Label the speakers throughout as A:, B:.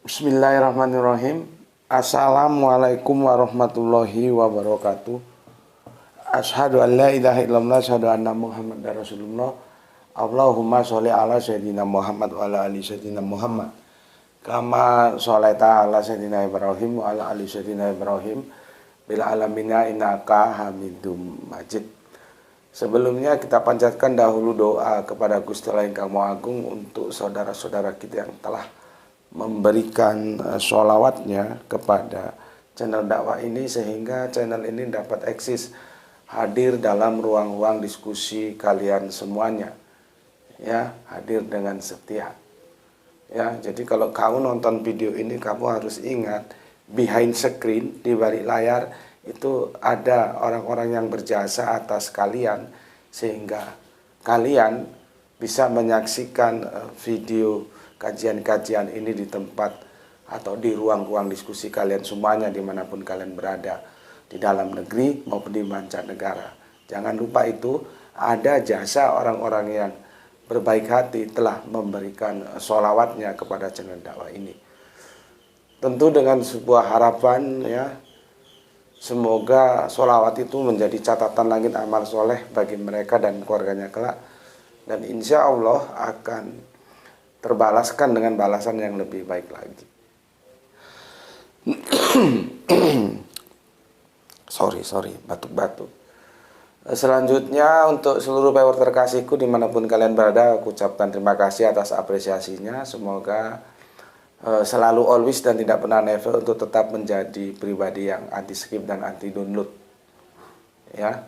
A: Bismillahirrahmanirrahim. Assalamualaikum warahmatullahi wabarakatuh. Asyhadu an la ilaha illallah, asyhadu anna Muhammadar Rasulullah. Allahumma sholli ala sayyidina Muhammad wa ala ali sayyidina Muhammad. Kama sholaita ala sayyidina Ibrahim wa ala ali sayyidina Ibrahim bil alamina innaka Hamidum Majid. Sebelumnya kita panjatkan dahulu doa kepada Gusti Allah yang Maha Agung untuk saudara-saudara kita yang telah memberikan sholawatnya kepada channel dakwah ini sehingga channel ini dapat eksis hadir dalam ruang-ruang diskusi kalian semuanya, ya, hadir dengan setia, ya. Jadi kalau kamu nonton video ini, kamu harus ingat behind screen, di balik layar itu ada orang-orang yang berjasa atas kalian sehingga kalian bisa menyaksikan video kajian-kajian ini di tempat atau di ruang-ruang diskusi kalian semuanya dimanapun kalian berada, di dalam negeri maupun di mancanegara. Jangan lupa itu ada jasa orang-orang yang berbaik hati telah memberikan sholawatnya kepada channel dakwah ini. Tentu dengan sebuah harapan, ya, semoga sholawat itu menjadi catatan langit amal soleh bagi mereka dan keluarganya kelak, dan insya Allah akan terbalaskan dengan balasan yang lebih baik lagi. sorry, batuk-batuk. Selanjutnya untuk seluruh viewer terkasihku dimanapun kalian berada, aku ucapkan terima kasih atas apresiasinya. Semoga selalu always dan tidak pernah never untuk tetap menjadi pribadi yang anti skip dan anti download, ya.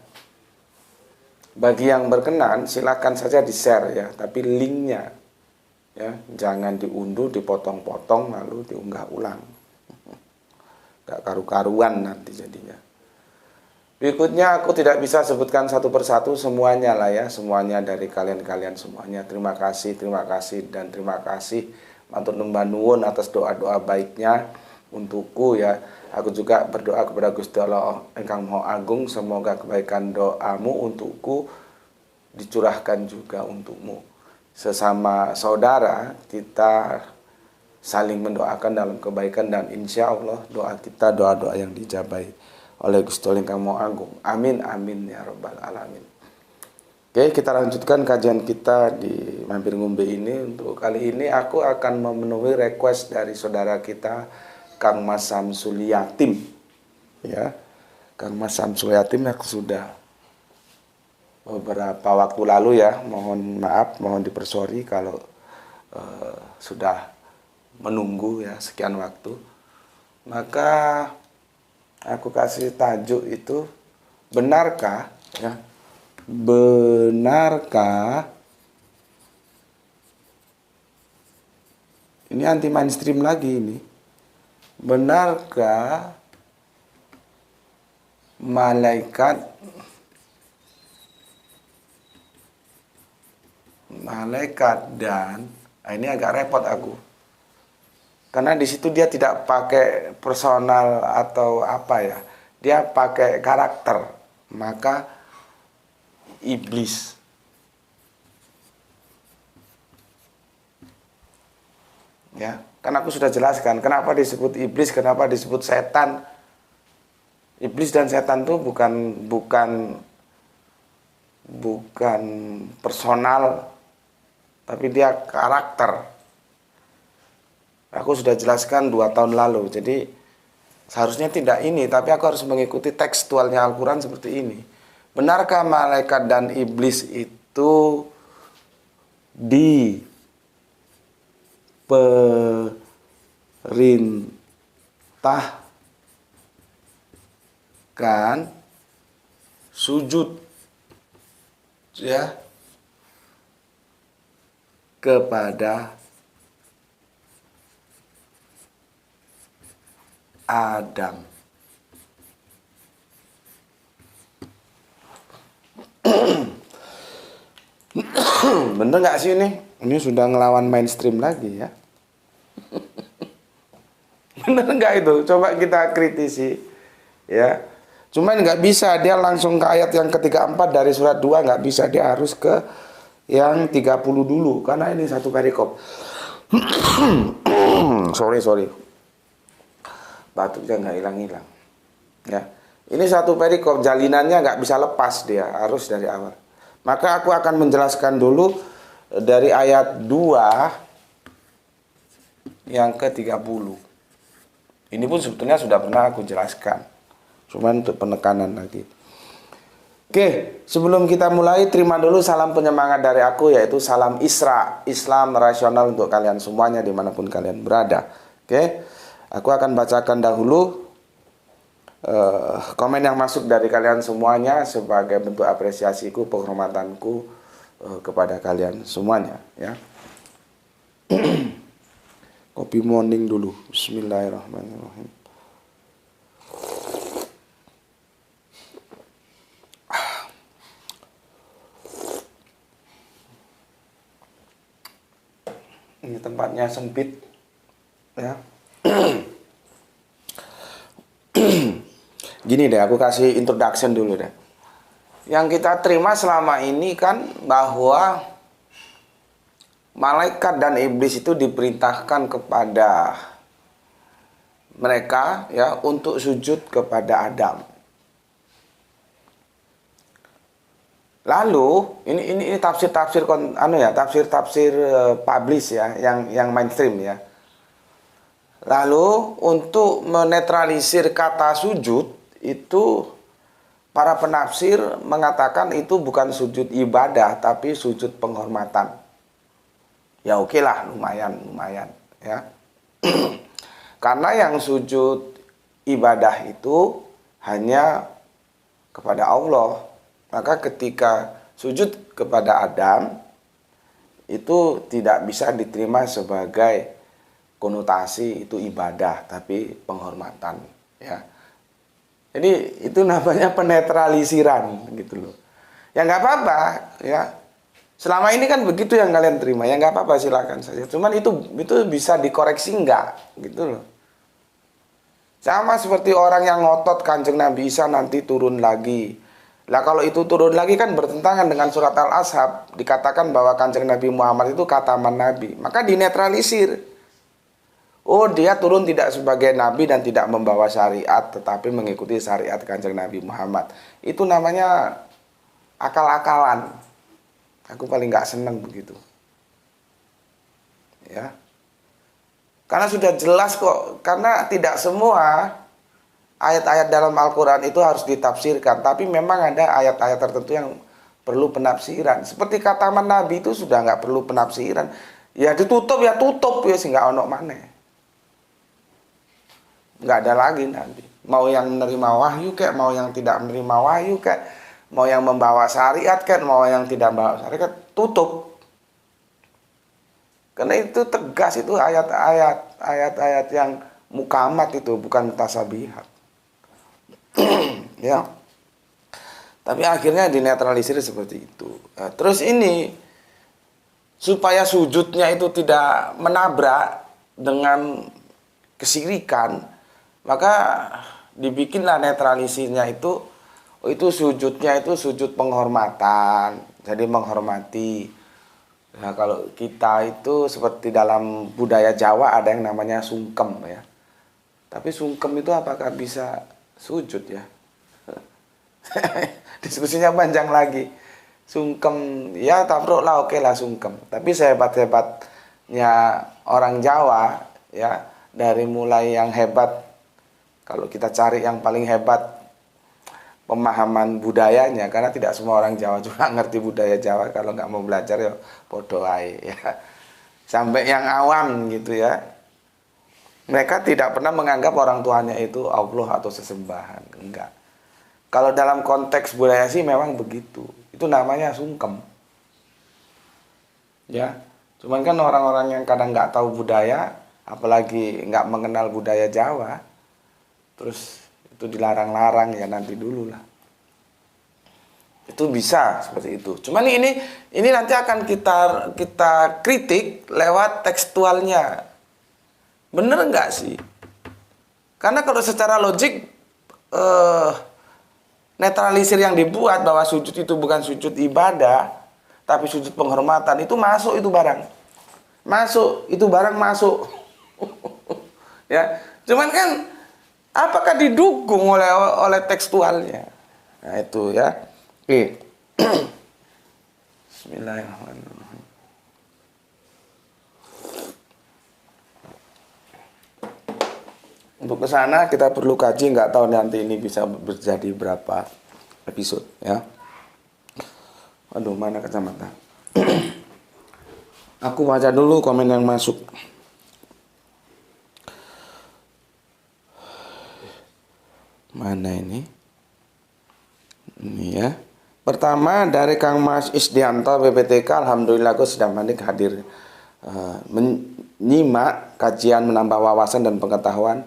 A: Bagi yang berkenan silakan saja di share, ya, tapi linknya, ya, jangan diunduh, dipotong-potong lalu diunggah ulang. Gak karu-karuan nanti jadinya. Berikutnya aku tidak bisa sebutkan satu persatu semuanya lah, ya, semuanya dari kalian-kalian semuanya. Terima kasih dan terima kasih matur nuwun atas doa-doa baiknya untukku, ya. Aku juga berdoa kepada Gusti Allah Engkang Maha Agung, semoga kebaikan doamu untukku dicurahkan juga untukmu. Sesama saudara kita saling mendoakan dalam kebaikan, dan insya Allah doa kita doa-doa yang dijabai oleh Gusti Allah yang Maha Agung. Amin amin ya rabbal alamin. Oke, kita lanjutkan kajian kita di Mampir Ngombe ini. Untuk kali ini aku akan memenuhi request dari saudara kita Kang Mas Samsul Yatim, ya. Kang Mas Samsul Yatim yang sudah beberapa waktu lalu, ya, mohon maaf, mohon dipersori kalau sudah menunggu, ya, sekian waktu. Maka aku kasih tajuk itu, benarkah, ya, benarkah, ini anti mainstream lagi ini, benarkah malaikat dan ini agak repot aku, karena di situ dia tidak pakai personal atau apa, ya, dia pakai karakter, maka iblis, ya, kan aku sudah jelaskan kenapa disebut iblis, kenapa disebut setan. Iblis dan setan itu bukan personal, tapi dia karakter. Aku sudah jelaskan 2 tahun lalu. Jadi seharusnya tidak ini, tapi aku harus mengikuti tekstualnya Al-Quran seperti ini. Benarkah malaikat dan iblis itu diperintahkan sujud, ya, kepada Adam? Bener nggak sih ini? Ini sudah ngelawan mainstream lagi, ya. Bener nggak itu? Coba kita kritisi, ya. Cuman nggak bisa dia langsung ke ayat yang ke-34 dari surat 2, nggak bisa, dia harus ke yang 30 dulu, karena ini satu perikop. Sorry. Batuknya nggak hilang-hilang. Ya. Ini satu perikop, jalinannya nggak bisa lepas dia, harus dari awal. Maka aku akan menjelaskan dulu dari ayat 2 yang ke-30. Ini pun sebetulnya sudah pernah aku jelaskan. Cuman untuk penekanan lagi. Oke, sebelum kita mulai, terima dulu salam penyemangat dari aku, yaitu salam Isra, Islam rasional untuk kalian semuanya dimanapun kalian berada. Oke, aku akan bacakan dahulu komen yang masuk dari kalian semuanya sebagai bentuk apresiasiku, penghormatanku kepada kalian semuanya. Ya. Kopi morning dulu. Bismillahirrahmanirrahim. Ini tempatnya sempit, ya. Gini deh, aku kasih introduction dulu deh. Yang kita terima selama ini kan bahwa malaikat dan iblis itu diperintahkan kepada mereka ya untuk sujud kepada Adam. Lalu ini tafsir publish ya, yang mainstream ya. Lalu untuk menetralisir kata sujud itu para penafsir mengatakan itu bukan sujud ibadah tapi sujud penghormatan. Ya oke lah, lumayan ya. Karena yang sujud ibadah itu hanya kepada Allah. Maka ketika sujud kepada Adam itu tidak bisa diterima sebagai konotasi itu ibadah, tapi penghormatan. Ya. Jadi itu namanya penetralisiran gitu loh. Ya nggak apa-apa, ya. Selama ini kan begitu yang kalian terima, ya nggak apa-apa silakan saja. Cuman itu bisa dikoreksi nggak, gitu loh. Sama seperti orang yang ngotot Kanjeng Nabi Isa nanti turun lagi. Lah kalau itu turun lagi kan bertentangan dengan surat Al-Ashab. Dikatakan bahwa Kanjeng Nabi Muhammad itu kataman Nabi. Maka dinetralisir. Oh dia turun tidak sebagai Nabi dan tidak membawa syariat. Tetapi mengikuti syariat Kanjeng Nabi Muhammad. Itu namanya akal-akalan. Aku paling gak seneng begitu. Ya. Karena sudah jelas kok. Karena tidak semua ayat-ayat dalam Al-Quran itu harus ditafsirkan. Tapi memang ada ayat-ayat tertentu yang perlu penafsiran. Seperti kata Nabi itu sudah nggak perlu penafsiran. Ya ditutup ya tutup ya sehingga ono maneh. Nggak ada lagi nanti. Mau yang menerima wahyu kayak, mau yang tidak menerima wahyu kayak, mau yang membawa syariat kayak, mau yang tidak membawa syariat, tutup. Karena itu tegas, itu ayat-ayat yang mukamat itu, bukan tasabihat. Ya. Tapi akhirnya dinetralisir seperti itu. Nah, terus ini supaya sujudnya itu tidak menabrak dengan kesirikan, maka dibikinlah netralisirnya itu sujudnya itu sujud penghormatan. Jadi menghormati. Nah, kalau kita itu seperti dalam budaya Jawa ada yang namanya sungkem ya. Tapi sungkem itu apakah bisa sujud ya? Diskusinya panjang lagi. Sungkem ya tabruk lah, oke lah sungkem. Tapi sehebat-hebatnya orang Jawa ya, dari mulai yang hebat, kalau kita cari yang paling hebat pemahaman budayanya, karena tidak semua orang Jawa juga ngerti budaya Jawa, kalau nggak mau belajar ya podo ae ya. Sampai yang awam gitu ya. Mereka tidak pernah menganggap orang tuanya itu Allah atau sesembahan, enggak. Kalau dalam konteks budaya sih memang begitu. Itu namanya sungkem. Ya. Cuman kan orang-orang yang kadang nggak tahu budaya, apalagi nggak mengenal budaya Jawa, terus itu dilarang-larang, ya nanti dulu lah. Itu bisa seperti itu. Cuman ini nanti akan kita kritik lewat tekstualnya. Bener nggak sih? Karena kalau secara logik netralisir yang dibuat bahwa sujud itu bukan sujud ibadah, tapi sujud penghormatan, itu masuk itu barang. masuk, itu barang masuk. Ya, cuman kan apakah didukung oleh tekstualnya? Nah, itu ya. Oke. Bismillahirrahmanirrahim. Untuk ke sana kita perlu kaji, nggak tahu nanti ini bisa berjadi berapa episode ya. Aduh, mana kacamata? Aku baca dulu komen yang masuk. Mana ini? Ini ya. Pertama dari Kang Mas Isdianto BPTK, alhamdulillah Gus sudah hadir menyimak kajian menambah wawasan dan pengetahuan.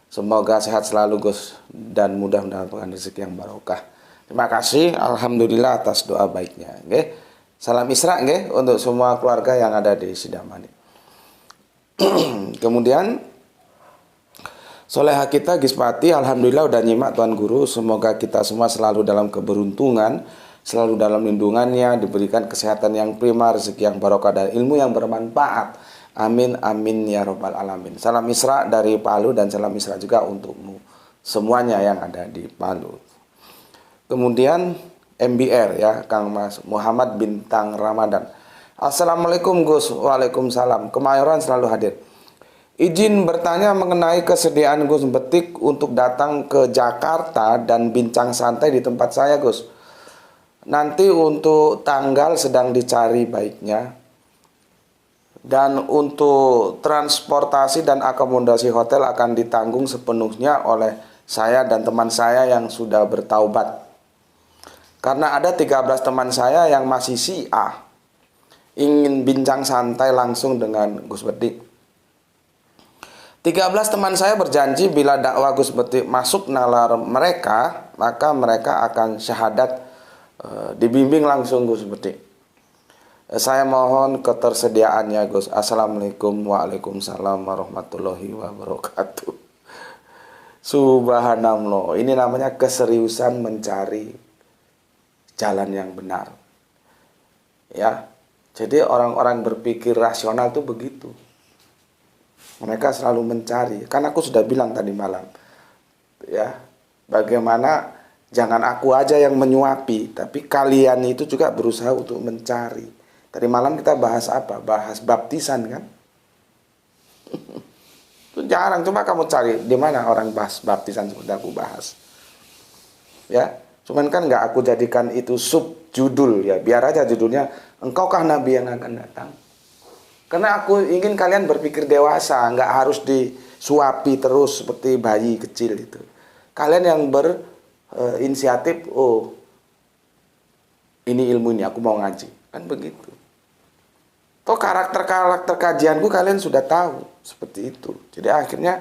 A: Semoga sehat selalu Gus dan mudah mendapatkan rezeki yang barokah. Terima kasih, alhamdulillah atas doa baiknya. Nggih. Salam Isra nggih untuk semua keluarga yang ada di Sidamani. Kemudian Soleha kita Gispati, alhamdulillah udah nyimak Tuan Guru. Semoga kita semua selalu dalam keberuntungan, selalu dalam lindungannya, diberikan kesehatan yang prima, rezeki yang barokah dan ilmu yang bermanfaat. Amin, amin ya robbal alamin. Salam Isra dari Palu dan salam Isra juga untukmu semuanya yang ada di Palu. Kemudian MBR ya, Kang Mas Muhammad Bintang Ramadan. Assalamualaikum Gus. Waalaikumsalam. Kemayoran selalu hadir. Izin bertanya mengenai kesediaan Gus Betik untuk datang ke Jakarta dan bincang santai di tempat saya Gus. Nanti untuk tanggal sedang dicari baiknya. Dan untuk transportasi dan akomodasi hotel akan ditanggung sepenuhnya oleh saya dan teman saya yang sudah bertaubat. Karena ada 13 teman saya yang masih Syiah, ingin bincang santai langsung dengan Gus Betik. 13 teman saya berjanji bila dakwah Gus Betik masuk nalar mereka, maka mereka akan syahadat dibimbing langsung Gus Betik. Saya mohon ketersediaannya Gus. Assalamualaikum waalaikumsalam warahmatullahi wabarakatuh. Subhanallah. Ini namanya keseriusan mencari jalan yang benar. Ya. Jadi orang-orang berpikir rasional itu begitu. Mereka selalu mencari. Kan aku sudah bilang tadi malam. Ya. Bagaimana jangan aku aja yang menyuapi, tapi kalian itu juga berusaha untuk mencari. Tadi malam kita bahas apa? Bahas baptisan kan? Itu jarang, coba kamu cari di mana orang bahas baptisan seperti aku bahas. Ya, cuman kan nggak aku jadikan itu sub judul ya. Biar aja judulnya Engkaukah Nabi yang akan datang. Karena aku ingin kalian berpikir dewasa, nggak harus disuapi terus seperti bayi kecil itu. Kalian yang berinisiatif, oh ini ilmu ini aku mau ngaji, kan begitu. Toh karakter-karakter kajianku kalian sudah tahu seperti itu. Jadi akhirnya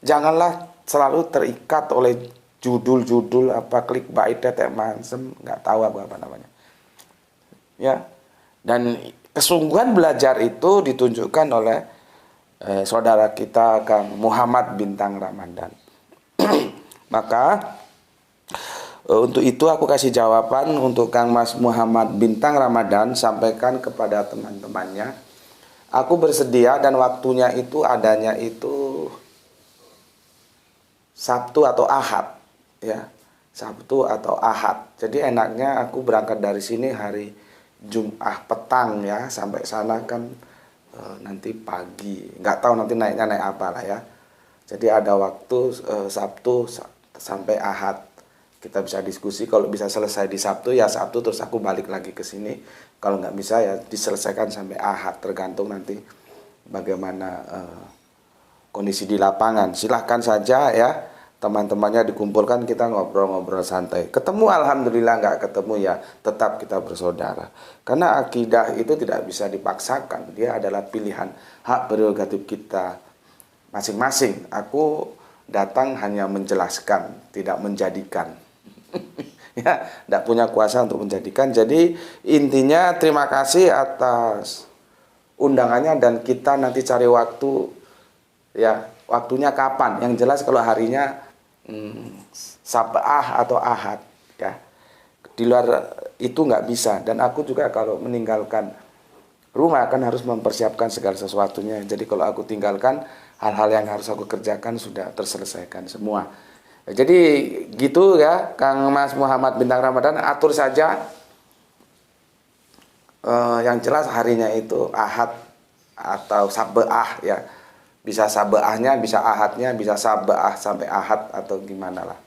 A: janganlah selalu terikat oleh judul-judul apa clickbait tetek mansem, nggak tahu apa namanya. Ya. Dan kesungguhan belajar itu ditunjukkan oleh saudara kita Kang Muhammad Bintang Ramadan. Maka untuk itu aku kasih jawaban untuk Kang Mas Muhammad Bintang Ramadan, sampaikan kepada teman-temannya. Aku bersedia dan waktunya itu adanya itu Sabtu atau Ahad ya. Sabtu atau Ahad. Jadi enaknya aku berangkat dari sini hari Jumat petang ya, sampai sana kan nanti pagi. Nggak tahu nanti naiknya naik apa lah ya. Jadi ada waktu Sabtu sampai Ahad. Kita bisa diskusi, kalau bisa selesai di Sabtu ya Sabtu, terus aku balik lagi ke sini. Kalau nggak bisa ya diselesaikan sampai Ahad, tergantung nanti bagaimana kondisi di lapangan. Silahkan saja ya teman-temannya dikumpulkan, kita ngobrol-ngobrol santai. Ketemu alhamdulillah, nggak ketemu ya tetap kita bersaudara. Karena akidah itu tidak bisa dipaksakan, dia adalah pilihan, hak prerogatif kita masing-masing. Aku datang hanya menjelaskan, tidak menjadikan. Ya, tidak punya kuasa untuk menjadikan. Jadi intinya terima kasih atas undangannya dan kita nanti cari waktu ya, waktunya kapan. Yang jelas kalau harinya Sabah atau Ahad ya. Di luar itu nggak bisa. Dan aku juga kalau meninggalkan rumah kan harus mempersiapkan segala sesuatunya. Jadi kalau aku tinggalkan, hal-hal yang harus aku kerjakan sudah terselesaikan semua. Jadi gitu ya, Kang Mas Muhammad Bintang Ramadan, atur saja. Yang jelas harinya itu Ahad atau Sabeah ya. Bisa Sabeahnya, bisa Ahadnya, bisa Sabeah sampai Ahad atau gimana lah.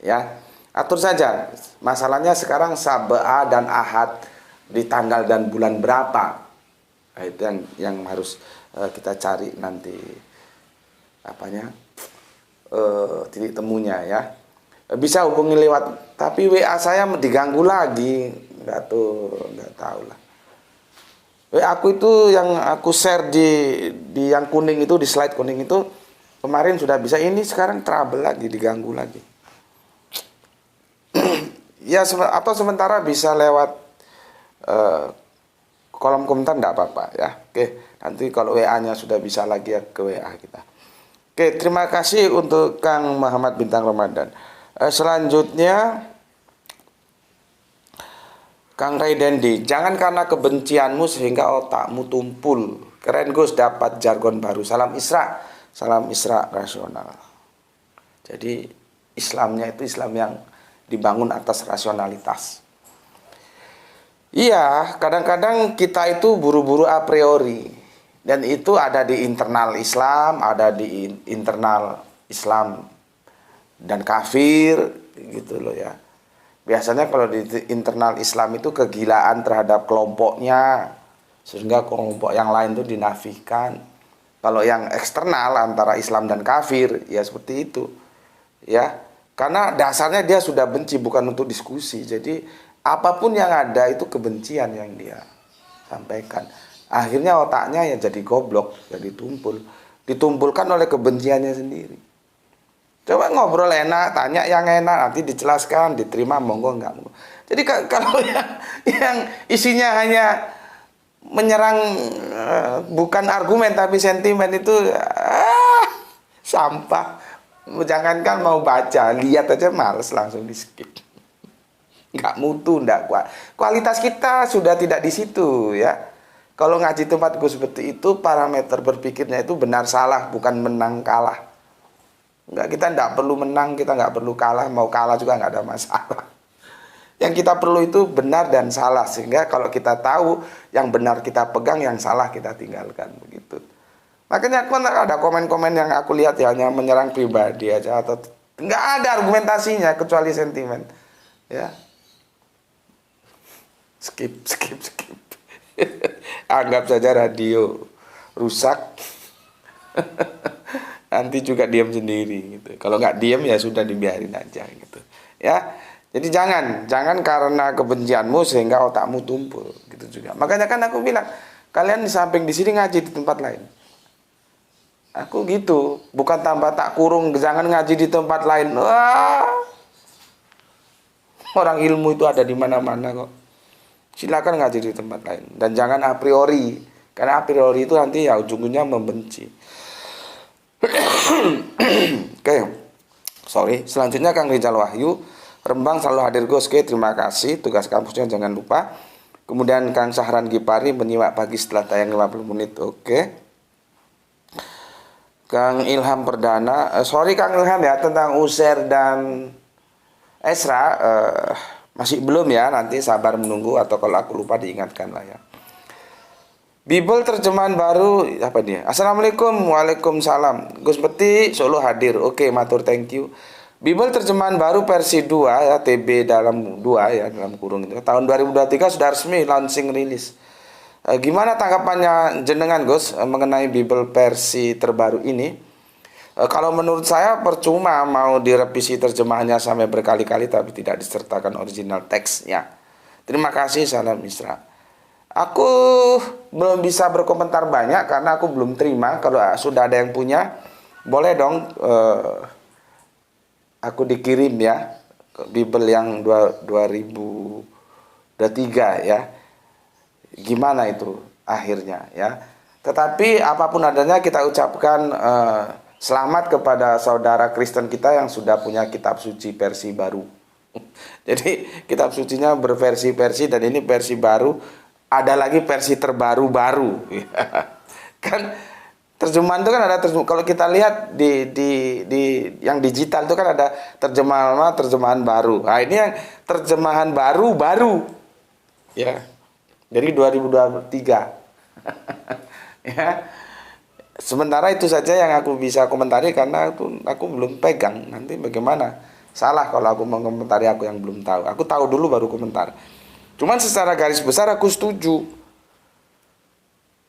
A: Ya, atur saja. Masalahnya sekarang Sabeah dan Ahad di tanggal dan bulan berapa? Nah, itu yang harus kita cari nanti titik temunya ya. Bisa hubungi lewat, tapi WA saya diganggu lagi, nggak tahu lah. WA aku itu yang aku share di yang kuning itu, di slide kuning itu kemarin sudah bisa, ini sekarang trouble lagi, diganggu lagi. Ya atau sementara bisa lewat kolom komentar, enggak apa-apa ya. Oke, nanti kalau WA-nya sudah bisa lagi ya ke WA kita. Oke, terima kasih untuk Kang Muhammad Bintang Ramadan. Selanjutnya Kang Ray Dendi, jangan karena kebencianmu sehingga otakmu tumpul. Keren Gus, dapat jargon baru. Salam Isra rasional. Jadi Islamnya itu Islam yang dibangun atas rasionalitas. Iya, kadang-kadang kita itu buru-buru a priori. Dan itu ada di internal Islam, ada di internal Islam dan kafir, gitu loh ya. Biasanya kalau di internal Islam itu kegilaan terhadap kelompoknya, sehingga kelompok yang lain itu dinafikan. Kalau yang eksternal antara Islam dan kafir, ya seperti itu. Ya, karena dasarnya dia sudah benci, bukan untuk diskusi. Jadi apapun yang ada itu kebencian yang dia sampaikan. Akhirnya otaknya ya jadi goblok, jadi ditumpulkan oleh kebenciannya sendiri. Coba ngobrol enak, tanya yang enak, nanti dijelaskan, diterima, monggo enggak monggo. Jadi kalau yang isinya hanya menyerang bukan argumen tapi sentimen itu sampah. Jangankan mau baca, lihat aja males, langsung di skip. Nggak mutu, nggak kuat. Kualitas kita sudah tidak di situ ya. Kalau ngaji tempatku seperti itu, parameter berpikirnya itu benar salah, bukan menang kalah. Enggak, kita nggak perlu menang, kita nggak perlu kalah, mau kalah juga nggak ada masalah. Yang kita perlu itu benar dan salah, sehingga kalau kita tahu yang benar kita pegang, yang salah kita tinggalkan, begitu. Makanya aku ada komen-komen yang aku lihat ya, hanya menyerang pribadi aja, atau nggak ada argumentasinya kecuali sentimen, ya. Skip. Anggap saja radio rusak. Nanti juga diam sendiri gitu. Kalau nggak diam ya sudah, dibiarin aja gitu. Ya. Jadi jangan karena kebencianmu sehingga otakmu tumpul gitu juga. Makanya kan aku bilang, kalian di samping di sini ngaji di tempat lain. Aku gitu, bukan tambah tak kurung, jangan ngaji di tempat lain. Wah. Orang ilmu itu ada di mana-mana kok. Silakan ngaji di tempat lain dan jangan a priori. Karena a priori itu nanti ya ujung-ujungnya membenci. Oke. Sorry, selanjutnya Kang Rizal Wahyu, Rembang selalu hadir Gus. Oke, terima kasih. Tugas kampusnya jangan lupa. Kemudian Kang Sahran Gipari, menyimak pagi setelah tayang 50 menit. Oke. Kang Ilham Perdana, sorry Kang Ilham ya, tentang Uzair dan Esra masih belum ya, nanti sabar menunggu, atau kalau aku lupa diingatkan lah ya. Bible terjemahan baru apa dia? Assalamualaikum, waalaikumsalam. Gus Peti Solo hadir. Oke, matur, thank you. Bible terjemahan baru versi 2 ya, TB dalam 2 ya, dalam kurung itu. Tahun 2023 sudah resmi launching rilis. Gimana tanggapannya jenengan Gus mengenai Bible versi terbaru ini? Kalau menurut saya percuma mau direvisi terjemahannya sampai berkali-kali tapi tidak disertakan original teksnya. Terima kasih, salam Isra. Aku belum bisa berkomentar banyak karena aku belum terima. Kalau sudah ada yang punya, boleh dong aku dikirim ya ke Bible yang 2023 ya. Gimana itu akhirnya ya. Tetapi apapun adanya kita ucapkan selamat kepada saudara Kristen kita yang sudah punya kitab suci versi baru. Jadi kitab sucinya berversi-versi dan ini versi baru ada lagi versi terbaru-baru. Kan terjemahan itu kan ada kalau kita lihat di yang digital itu kan ada terjemahan lama, terjemahan baru. Nah, ini yang terjemahan baru ya. Dari 2023. Ya. Sementara itu saja yang aku bisa komentari karena aku belum pegang. Nanti bagaimana? Salah kalau aku mengomentari aku yang belum tahu. Aku tahu dulu baru komentar. Cuman secara garis besar aku setuju.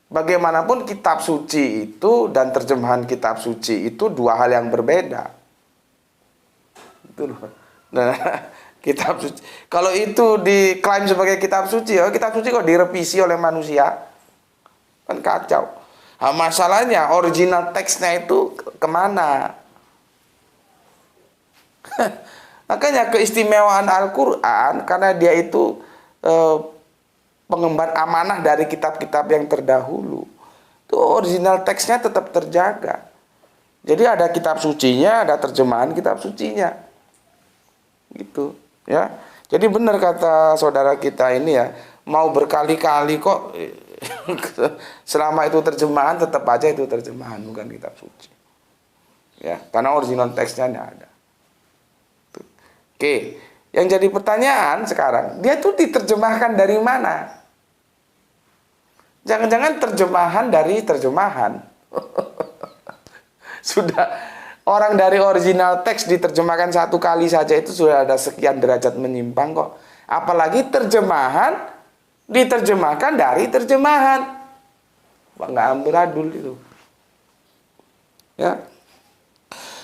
A: Bagaimanapun kitab suci itu dan terjemahan kitab suci itu dua hal yang berbeda. Itu loh. Nah, kitab suci. Kalau itu diklaim sebagai kitab suci, ya kitab suci kok direvisi oleh manusia? Kan kacau. Nah, masalahnya original teksnya itu kemana? Makanya keistimewaan Al-Quran karena dia itu pengemban amanah dari kitab-kitab yang terdahulu. Itu original teksnya tetap terjaga. Jadi ada kitab sucinya, ada terjemahan kitab sucinya. Gitu, ya. Jadi benar kata saudara kita ini ya, mau berkali-kali kok selama itu terjemahan tetap aja itu terjemahan bukan kitab suci. Ya, karena original teksnya tidak ada. Tuh. Oke, yang jadi pertanyaan sekarang, dia tuh diterjemahkan dari mana? Jangan-jangan terjemahan dari terjemahan. Sudah orang dari original teks diterjemahkan satu kali saja itu sudah ada sekian derajat menyimpang kok. Apalagi terjemahan diterjemahkan dari terjemahan. Nggak amburadul itu. Ya.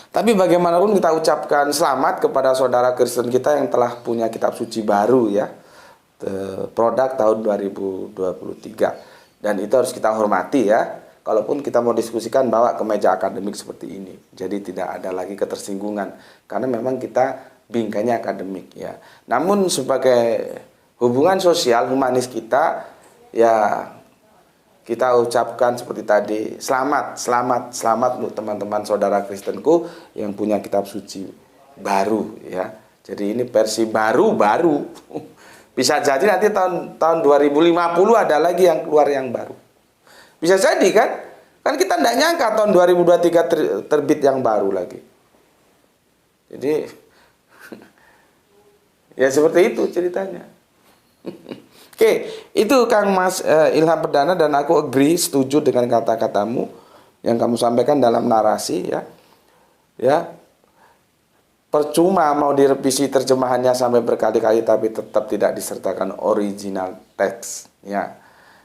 A: Tapi bagaimanapun kita ucapkan selamat kepada saudara Kristen kita yang telah punya kitab suci baru ya. Produk tahun 2023. Dan itu harus kita hormati ya. Kalaupun kita mau diskusikan bawa ke meja akademik seperti ini. Jadi tidak ada lagi ketersinggungan. Karena memang kita bingkainya akademik ya. Namun sebagai hubungan sosial humanis kita ya kita ucapkan seperti tadi selamat untuk teman-teman saudara Kristenku yang punya kitab suci baru ya. Jadi ini versi baru bisa jadi nanti tahun 2050 ada lagi yang keluar yang baru. Bisa jadi kan kita tidak nyangka tahun 2023 terbit yang baru lagi. Jadi ya seperti itu ceritanya. Oke, itu Kang Mas Ilham Perdana dan aku setuju dengan kata-katamu yang kamu sampaikan dalam narasi ya. Ya. Percuma mau direvisi terjemahannya sampai berkali-kali tapi tetap tidak disertakan original teks ya.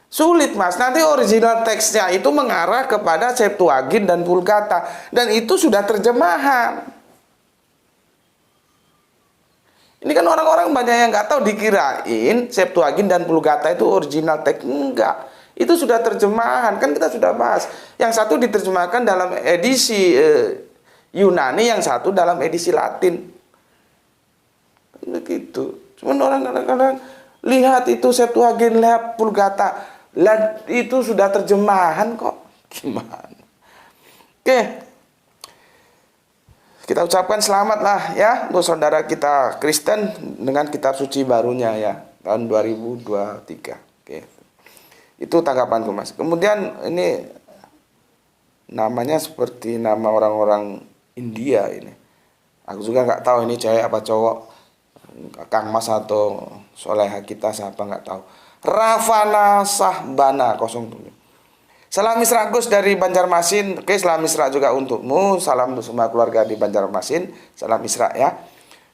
A: Sulit Mas, nanti original teksnya itu mengarah kepada Septuagint dan Vulgata dan itu sudah terjemahan. Ini kan orang-orang banyak yang nggak tahu dikirain Septuagint dan Vulgata itu original teks. Enggak, itu sudah terjemahan. Kan kita sudah bahas. Yang satu diterjemahkan dalam edisi Yunani, yang satu dalam edisi Latin. Begitu. Cuman orang kadang-kadang lihat itu Septuagint, lihat Vulgata, lihat itu sudah terjemahan kok. Gimana? Oke. Kita ucapkan selamat lah ya untuk saudara kita Kristen dengan kitab suci barunya ya tahun 2023. Oke. Itu tanggapanku Mas. Kemudian ini namanya seperti nama orang-orang India ini. Aku juga nggak tahu ini cewek apa cowok, Kang Mas atau soleha kita siapa nggak tahu. Ravana Sahbana 07. Salam Misra Gus dari Banjarmasin. Oke, salam Misra juga untukmu. Salam untuk semua keluarga di Banjarmasin. Salam Misra ya.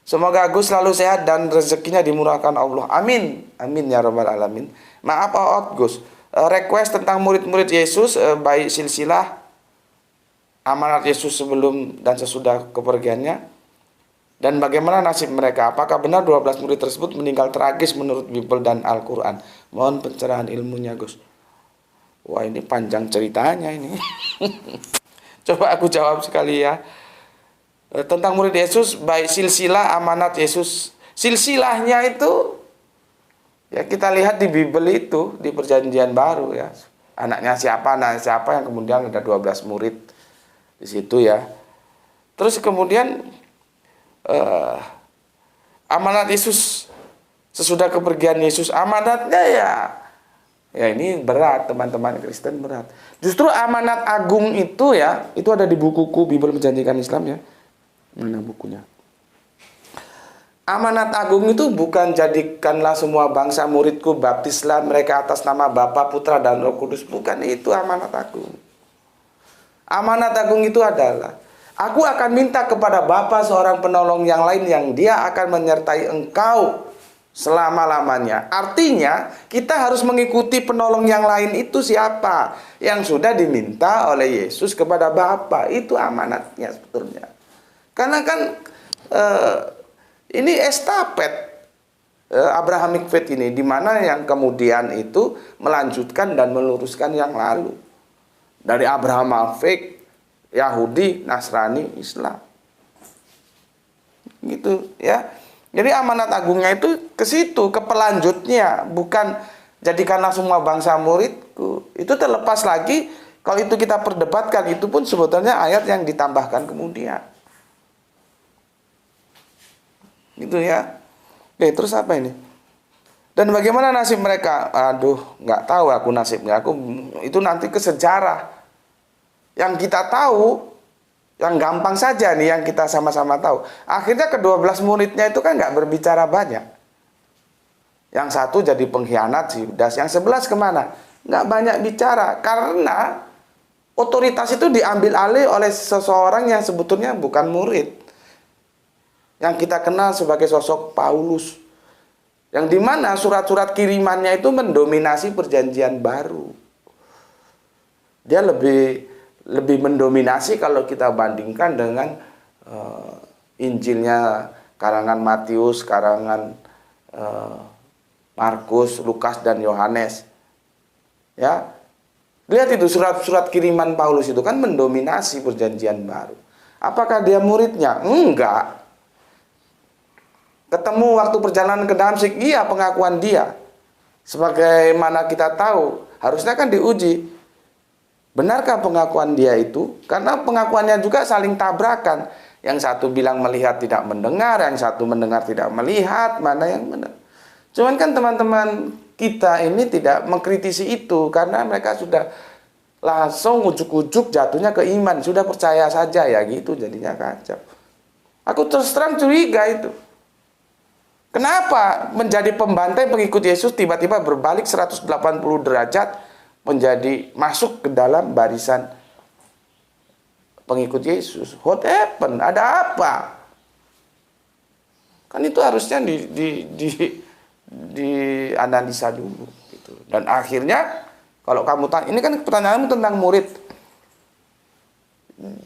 A: Semoga Gus selalu sehat dan rezekinya dimurahkan Allah. Amin. Amin ya rabbal alamin. Maaf Pak Gus. Request tentang murid-murid Yesus baik silsilah amanat Yesus sebelum dan sesudah kepergiannya. Dan bagaimana nasib mereka? Apakah benar 12 murid tersebut meninggal tragis menurut Bible dan Al-Quran? Mohon pencerahan ilmunya Gus. Wah ini panjang ceritanya ini. Coba aku jawab sekali ya. Tentang murid Yesus, baik silsilah amanat Yesus. Silsilahnya itu ya kita lihat di Bible itu, di perjanjian baru ya. Anaknya siapa yang kemudian ada 12 murid di situ ya. Terus kemudian amanat Yesus sesudah kepergian Yesus, amanatnya ya Ya ini berat, teman-teman Kristen berat. Justru amanat agung itu ya, itu ada di bukuku Bible Menjanjikan Islam ya. Mana bukunya? Amanat agung itu bukan jadikanlah semua bangsa muridku, baptislah mereka atas nama Bapa, Putra, dan Roh Kudus. Bukan itu amanat agung. Amanat agung itu adalah, aku akan minta kepada Bapa seorang penolong yang lain yang dia akan menyertai engkau selama-lamanya. Artinya, kita harus mengikuti penolong yang lain itu siapa? Yang sudah diminta oleh Yesus kepada Bapa. Itu amanatnya sebetulnya. Karena kan ini estafet Abrahamic faith ini, di mana yang kemudian itu melanjutkan dan meluruskan yang lalu. Dari Abraham faith, Yahudi, Nasrani, Islam. Gitu ya. Jadi amanat agungnya itu ke situ, ke pelanjutnya, bukan jadikanlah semua bangsa muridku. Itu terlepas lagi, kalau itu kita perdebatkan, itu pun sebetulnya ayat yang ditambahkan kemudian. Gitu ya. Oke, terus apa ini? Dan bagaimana nasib mereka? Aduh, nggak tahu aku nasibnya. Itu nanti ke sejarah. Yang kita tahu, yang gampang saja nih, yang kita sama-sama tahu. Akhirnya ke-12 muridnya itu kan nggak berbicara banyak. Yang satu jadi pengkhianat, si Yudas. Yang 11 kemana? Nggak banyak bicara. Karena otoritas itu diambil alih oleh seseorang yang sebetulnya bukan murid. Yang kita kenal sebagai sosok Paulus. Yang dimana surat-surat kirimannya itu mendominasi perjanjian baru. Dia lebih mendominasi kalau kita bandingkan dengan Injilnya karangan Matius, karangan Markus, Lukas, dan Yohanes. Ya, lihat itu surat-surat kiriman Paulus itu kan mendominasi perjanjian baru. Apakah dia muridnya? Enggak. Ketemu waktu perjalanan ke Damsyik, iya pengakuan dia. Sebagaimana kita tahu, harusnya kan diuji. Benarkah pengakuan dia itu? Karena pengakuannya juga saling tabrakan. Yang satu bilang melihat tidak mendengar, yang satu mendengar tidak melihat, mana yang benar. Cuman kan teman-teman kita ini tidak mengkritisi itu, karena mereka sudah langsung ujuk-ujuk jatuhnya ke iman. Sudah percaya saja ya gitu, jadinya kacau. Aku terus terang curiga itu. Kenapa menjadi pembantai pengikut Yesus tiba-tiba berbalik 180 derajat menjadi masuk ke dalam barisan pengikut Yesus? What happened? Ada apa? Kan itu harusnya dianalisa dulu gitu. Dan akhirnya kalau kamu tanya, ini kan pertanyaanmu tentang murid,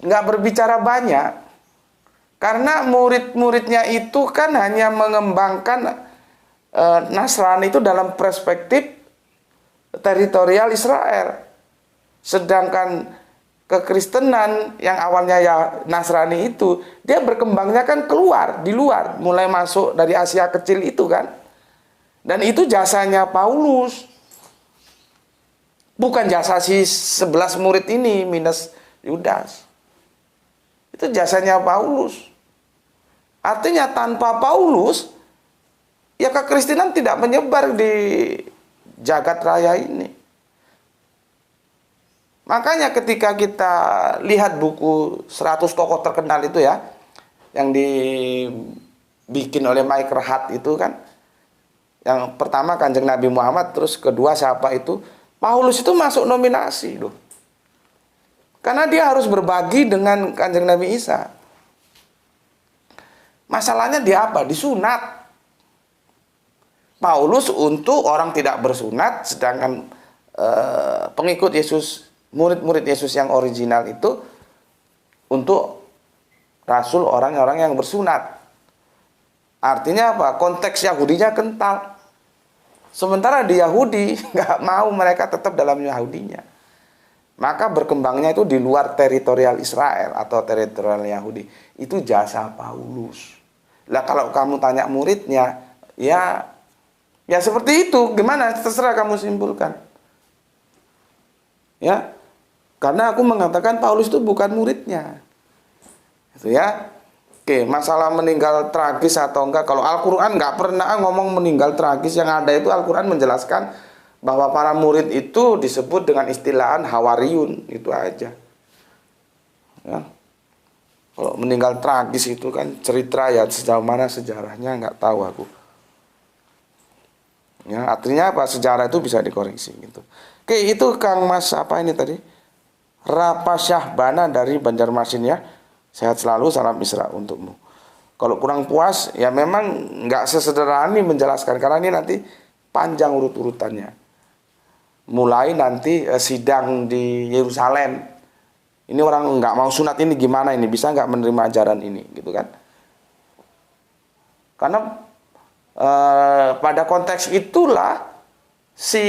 A: nggak berbicara banyak. Karena murid-muridnya itu kan hanya mengembangkan Nasrani itu dalam perspektif teritorial Israel. Sedangkan kekristenan yang awalnya ya Nasrani itu, dia berkembangnya kan keluar, di luar. Mulai masuk dari Asia kecil itu kan. Dan itu jasanya Paulus. Bukan jasa si 11 murid ini minus Yudas. Itu jasanya Paulus. Artinya tanpa Paulus, ya kekristenan tidak menyebar di jagat raya ini. Makanya ketika kita lihat buku 100 tokoh terkenal itu ya, yang dibikin oleh Mike Hart itu kan, yang pertama Kanjeng Nabi Muhammad, terus kedua siapa itu, Paulus itu masuk nominasi loh. Karena dia harus berbagi dengan Kanjeng Nabi Isa. Masalahnya dia apa? Disunat. Paulus untuk orang tidak bersunat, sedangkan pengikut Yesus, murid-murid Yesus yang original itu untuk rasul orang-orang yang bersunat. Artinya apa? Konteks Yahudinya kental. Sementara di Yahudi nggak mau, mereka tetap dalam Yahudinya. Maka berkembangnya itu di luar teritorial Israel atau teritorial Yahudi. Itu jasa Paulus. Lah kalau kamu tanya muridnya, ya seperti itu. Gimana? Terserah kamu simpulkan. Ya. Karena aku mengatakan Paulus itu bukan muridnya. Itu ya. Oke, masalah meninggal tragis atau enggak, kalau Al-Qur'an enggak pernah ngomong meninggal tragis. Yang ada itu Al-Qur'an menjelaskan bahwa para murid itu disebut dengan istilahan hawariyun, itu aja. Ya. Kalau meninggal tragis itu kan cerita ya, sejauh mana sejarahnya nggak tahu aku. Ya, artinya apa? Sejarah itu bisa dikoreksi gitu. Oke, itu Kang Mas apa ini tadi? Rapa Syahbana dari Banjarmasin ya. Sehat selalu, salam Isra untukmu. Kalau kurang puas, ya memang nggak sesederhana ini menjelaskan karena ini nanti panjang urut-urutannya. Mulai nanti sidang di Yerusalem. Ini orang nggak mau sunat ini gimana ini, bisa nggak menerima ajaran ini, gitu kan? Karena pada konteks itulah si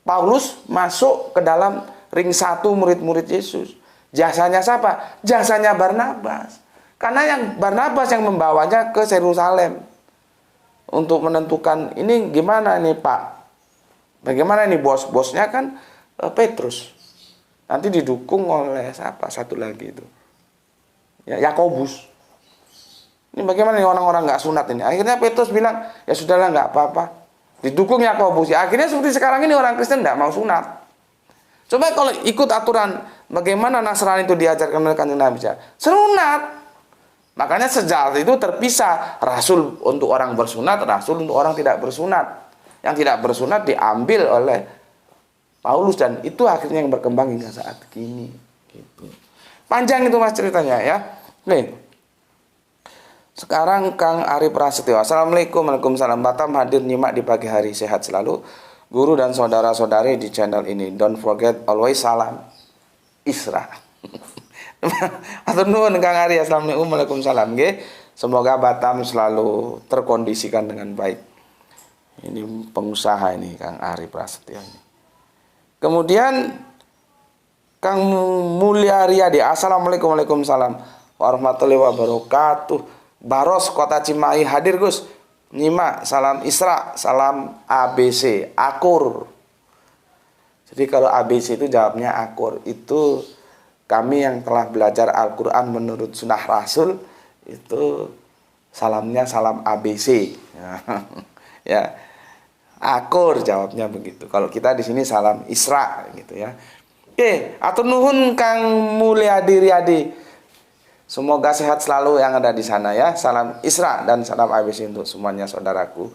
A: Paulus masuk ke dalam ring satu murid-murid Yesus. Jasanya siapa? Jasanya Barnabas. Karena yang Barnabas yang membawanya ke Yerusalem untuk menentukan ini gimana nih Pak? Bagaimana nih bos? Bosnya kan Petrus. Nanti didukung oleh siapa? Satu lagi itu. Ya, Yakobus. Ini bagaimana nih orang-orang nggak sunat ini? Akhirnya Petrus bilang, ya sudahlah nggak apa-apa. Didukung Yakobus. Ya, akhirnya seperti sekarang ini orang Kristen nggak mau sunat. Coba kalau ikut aturan bagaimana Nasrani itu diajarkan oleh Kanjeng Nabi, sunat. Makanya sejak itu terpisah rasul untuk orang bersunat, rasul untuk orang tidak bersunat. Yang tidak bersunat diambil oleh Paulus dan itu akhirnya yang berkembang hingga saat kini. Gitu. Panjang itu Mas ceritanya ya. Nih. Sekarang Kang Ari Prasetyo. Assalamualaikum, waalaikumsalam. Batam hadir nyimak di pagi hari, sehat selalu. Guru dan saudara-saudari di channel ini. Don't forget always salam Isra. Atur nuhun Kang Ari. Assalamualaikum, waalaikumsalam. Semoga Batam selalu terkondisikan dengan baik. Ini pengusaha ini Kang Ari Prasetyo ini. Kemudian Kang Mulya Riyadi. Assalamualaikum, waalaikumsalam warahmatullahi wabarakatuh. Baros Kota Cimahi hadir Gus. Nyimak salam Isra, salam ABC, akur. Jadi kalau ABC itu jawabnya akur. Itu kami yang telah belajar Al-Quran menurut sunnah Rasul itu salamnya salam ABC. Ya, akur jawabnya begitu. Kalau kita di sini salam Isra gitu ya. Oke, atur nuhun Kang Mulyadi Riyadi. Semoga sehat selalu yang ada di sana ya. Salam Isra dan salam ABC untuk semuanya saudaraku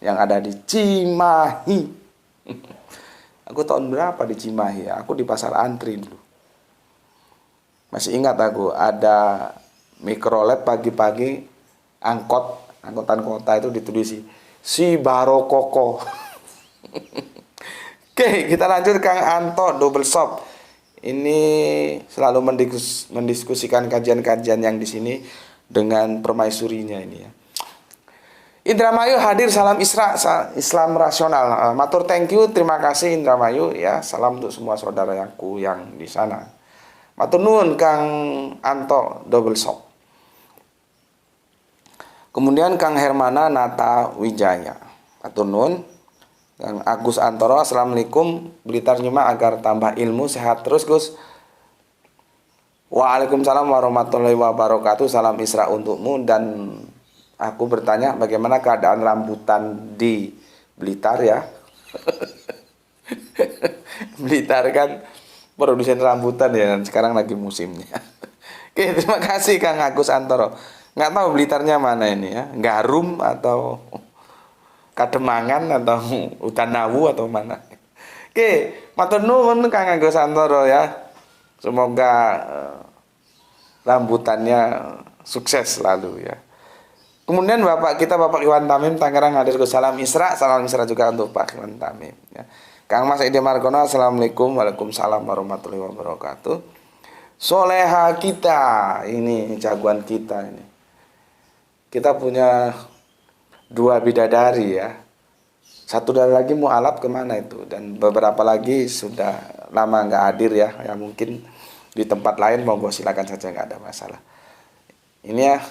A: yang ada di Cimahi. Aku tahun berapa di Cimahi ya? Aku di Pasar Antri dulu. Masih ingat aku ada mikrolet pagi-pagi angkutan kota itu ditulis si Barokoko. Oke, kita lanjut Kang Anto Double Shop. Ini selalu mendiskusikan kajian-kajian yang di sini dengan permaisurinya ini ya. Indramayu hadir, salam Isra, Islam rasional. Matur thank you, terima kasih Indramayu ya. Salam untuk semua saudaraku yang di sana. Matur nuwun Kang Anto Double Shop. Kemudian Kang Hermana Nata Wijaya. Matur nuwun. Kang Agus Antoro, assalamualaikum. Blitar nyimak agar tambah ilmu, sehat terus Gus. Waalaikumsalam warahmatullahi wabarakatuh. Salam Isra untukmu. Dan aku bertanya bagaimana keadaan rambutan di Blitar ya. Blitar kan produsen rambutan ya, dan sekarang lagi musimnya. Oke, terima kasih Kang Agus Antoro. Nggak tahu Blitarnya mana ini ya, Garum atau Kademangan atau Utanawu atau mana. Oke, matur nuwun Kang Agus Antoro ya. Semoga rambutannya sukses selalu ya. Kemudian Bapak Iwan Tamim Tangerang hadir ke salam Isra juga untuk Pak Iwan Tamim ya. Kang Mas Ide Margono, assalamualaikum, waalaikumsalam warahmatullahi wabarakatuh. Soleha kita, ini jagoan kita ini. Kita punya 2 bidadari ya. Satu dari lagi mualaf kemana itu, dan beberapa lagi sudah lama nggak hadir ya. Ya mungkin di tempat lain monggo silakan saja, nggak ada masalah. Ini ya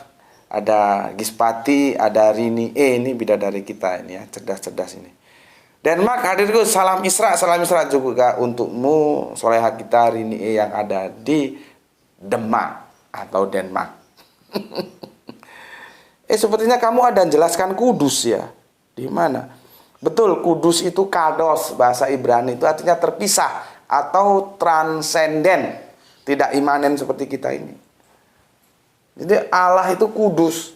A: ada Gispati, ada Rini ini bidadari kita ini ya, cerdas-cerdas ini. Denmark hadirku, salam Isra juga untukmu soleha kita Rini yang ada di Demak atau Denmark. Sepertinya kamu ada jelaskan Kudus ya. Di mana? Betul, kudus itu kados, bahasa Ibrani itu artinya terpisah atau transenden, tidak imanen seperti kita ini. Jadi Allah itu kudus,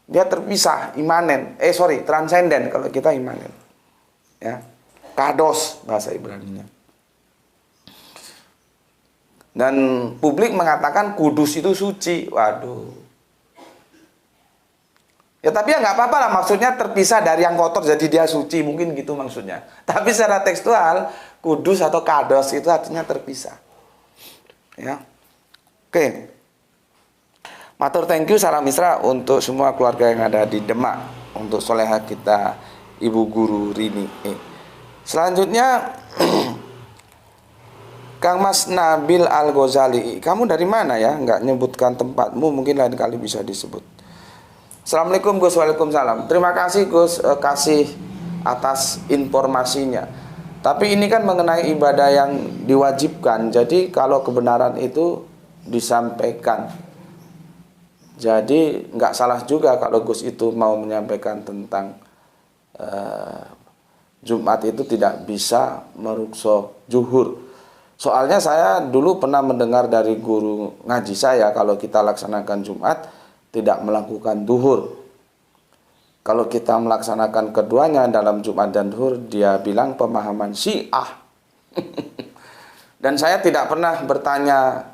A: dia terpisah, imanen, transenden kalau kita imanen, ya, kados bahasa Ibraninya. Dan publik mengatakan kudus itu suci, waduh. Ya tapi ya nggak apa-apa lah, maksudnya terpisah dari yang kotor jadi dia suci, mungkin gitu maksudnya. Tapi secara tekstual, kudus atau kados itu artinya terpisah. Ya, oke. Matur thank you, salam misra untuk semua keluarga yang ada di Demak, untuk soleha kita Ibu Guru Rini. Selanjutnya, Kang Mas Nabil Al-Ghazali, kamu dari mana ya? Nggak nyebutkan tempatmu, mungkin lain kali bisa disebut. Assalamualaikum Gus, waalaikumsalam. Terima kasih Gus, kasih atas informasinya. Tapi ini kan mengenai ibadah yang diwajibkan. Jadi kalau kebenaran itu disampaikan. Jadi nggak salah juga kalau Gus itu mau menyampaikan tentang Jumat itu tidak bisa merukso zuhur. Soalnya saya dulu pernah mendengar dari guru ngaji saya, kalau kita laksanakan Jumat tidak melakukan duhur. Kalau kita melaksanakan keduanya dalam Jumat dan duhur, dia bilang pemahaman Syiah. Dan saya tidak pernah bertanya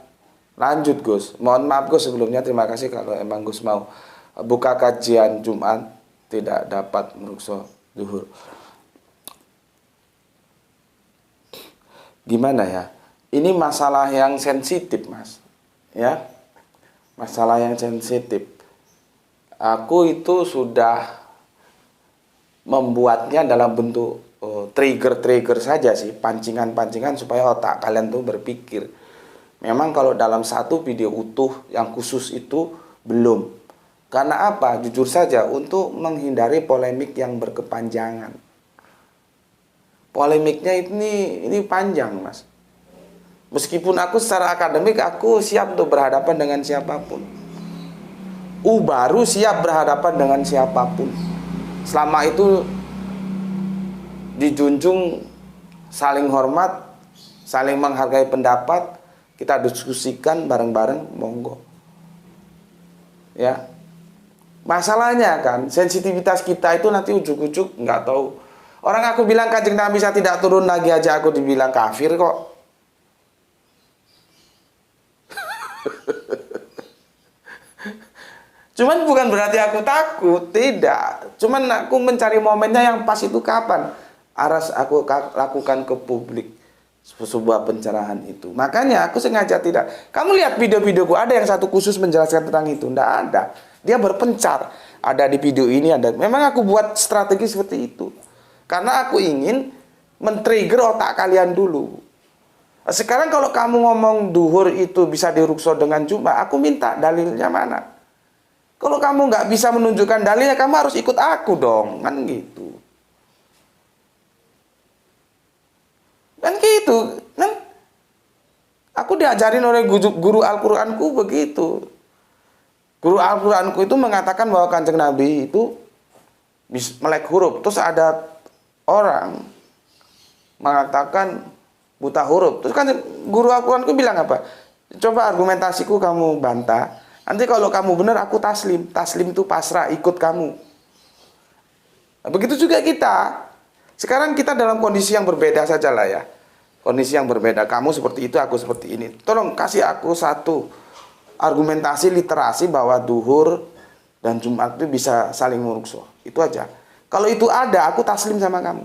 A: lanjut Gus. Mohon maaf Gus sebelumnya, terima kasih kalau emang Gus mau buka kajian Jumat tidak dapat merukso duhur. Gimana ya? Ini masalah yang sensitif, Mas. Ya. Masalah yang sensitif. Aku itu sudah membuatnya dalam bentuk trigger-trigger saja sih, pancingan-pancingan supaya otak kalian tuh berpikir. Memang kalau dalam satu video utuh yang khusus itu belum. Karena apa? Jujur saja, untuk menghindari polemik yang berkepanjangan. Polemiknya ini panjang, Mas. Meskipun aku secara akademik aku siap untuk berhadapan dengan siapapun. Baru siap berhadapan dengan siapapun. Selama itu dijunjung saling hormat, saling menghargai pendapat, kita diskusikan bareng-bareng, monggo. Ya. Masalahnya kan, sensitivitas kita itu nanti ujuk-ujuk nggak tahu. Orang aku bilang Kanjeng Nabi saya tidak turun lagi aja aku dibilang kafir kok. Cuman bukan berarti aku takut, tidak. Cuman aku mencari momennya yang pas itu kapan. Harus aku lakukan ke publik sebuah pencerahan itu. Makanya aku sengaja tidak. Kamu lihat video-videoku, ada yang satu khusus menjelaskan tentang itu. Tidak ada. Dia berpencar. Ada di video ini, ada. Memang aku buat strategi seperti itu. Karena aku ingin men-trigger otak kalian dulu. Sekarang kalau kamu ngomong duhur itu bisa dirukso dengan Jumat, aku minta dalilnya mana? Kalau kamu nggak bisa menunjukkan dalilnya, kamu harus ikut aku dong, kan gitu. Kan gitu, kan? Aku diajarin oleh guru Al-Quranku begitu. Guru Al-Quranku itu mengatakan bahwa Kanjeng Nabi itu melek huruf. Terus ada orang mengatakan buta huruf. Terus kan guru Al-Quranku bilang apa? Coba argumentasiku kamu bantah. Nanti kalau kamu benar aku taslim. Taslim itu pasrah, ikut kamu. Nah, begitu juga kita. Sekarang kita dalam kondisi yang berbeda saja lah ya. Kondisi yang berbeda. Kamu seperti itu, aku seperti ini. Tolong kasih aku satu argumentasi literasi bahwa duhur dan Jumat itu bisa saling merukso. Itu aja. Kalau itu ada, aku taslim sama kamu.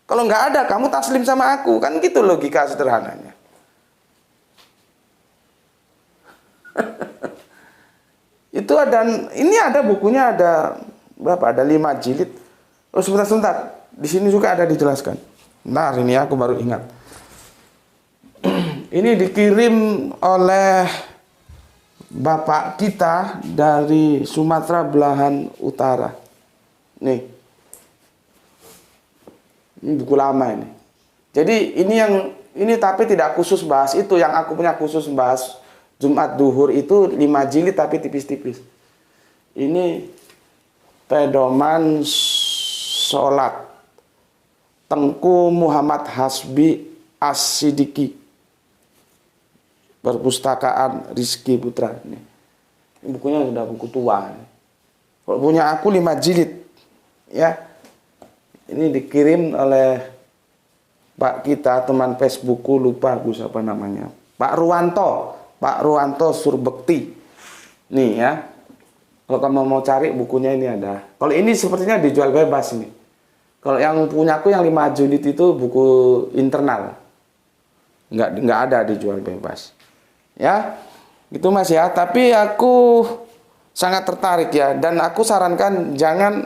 A: Kalau nggak ada, kamu taslim sama aku. Kan gitu logika sederhananya. Itu ada, ini ada bukunya, ada berapa? Ada 5 jilid. Oh sebentar. Di sini juga ada dijelaskan. Nah, ini aku baru ingat. Ini dikirim oleh bapak kita dari Sumatera belahan utara. Nih. Ini buku lama ini. Jadi ini tapi tidak khusus bahas itu. Yang aku punya khusus bahas Jumat duhur itu 5 jilid tapi tipis-tipis. Ini pedoman sholat. Tengku Muhammad Hasbi As-Sidiki, Perpustakaan Rizky Putra. Ini bukunya sudah buku tua. Kalau punya aku 5 jilid. Ya. Ini dikirim oleh Pak kita, teman Facebookku, lupa aku siapa namanya. Pak Ruanto Surbekti. Nih ya. Kalau kamu mau cari bukunya ini ada. Kalau ini sepertinya dijual bebas ini. Kalau yang punya aku yang 5 jilid itu buku internal. Nggak ada dijual bebas. Ya, gitu Mas ya. Tapi aku sangat tertarik ya. Dan aku sarankan jangan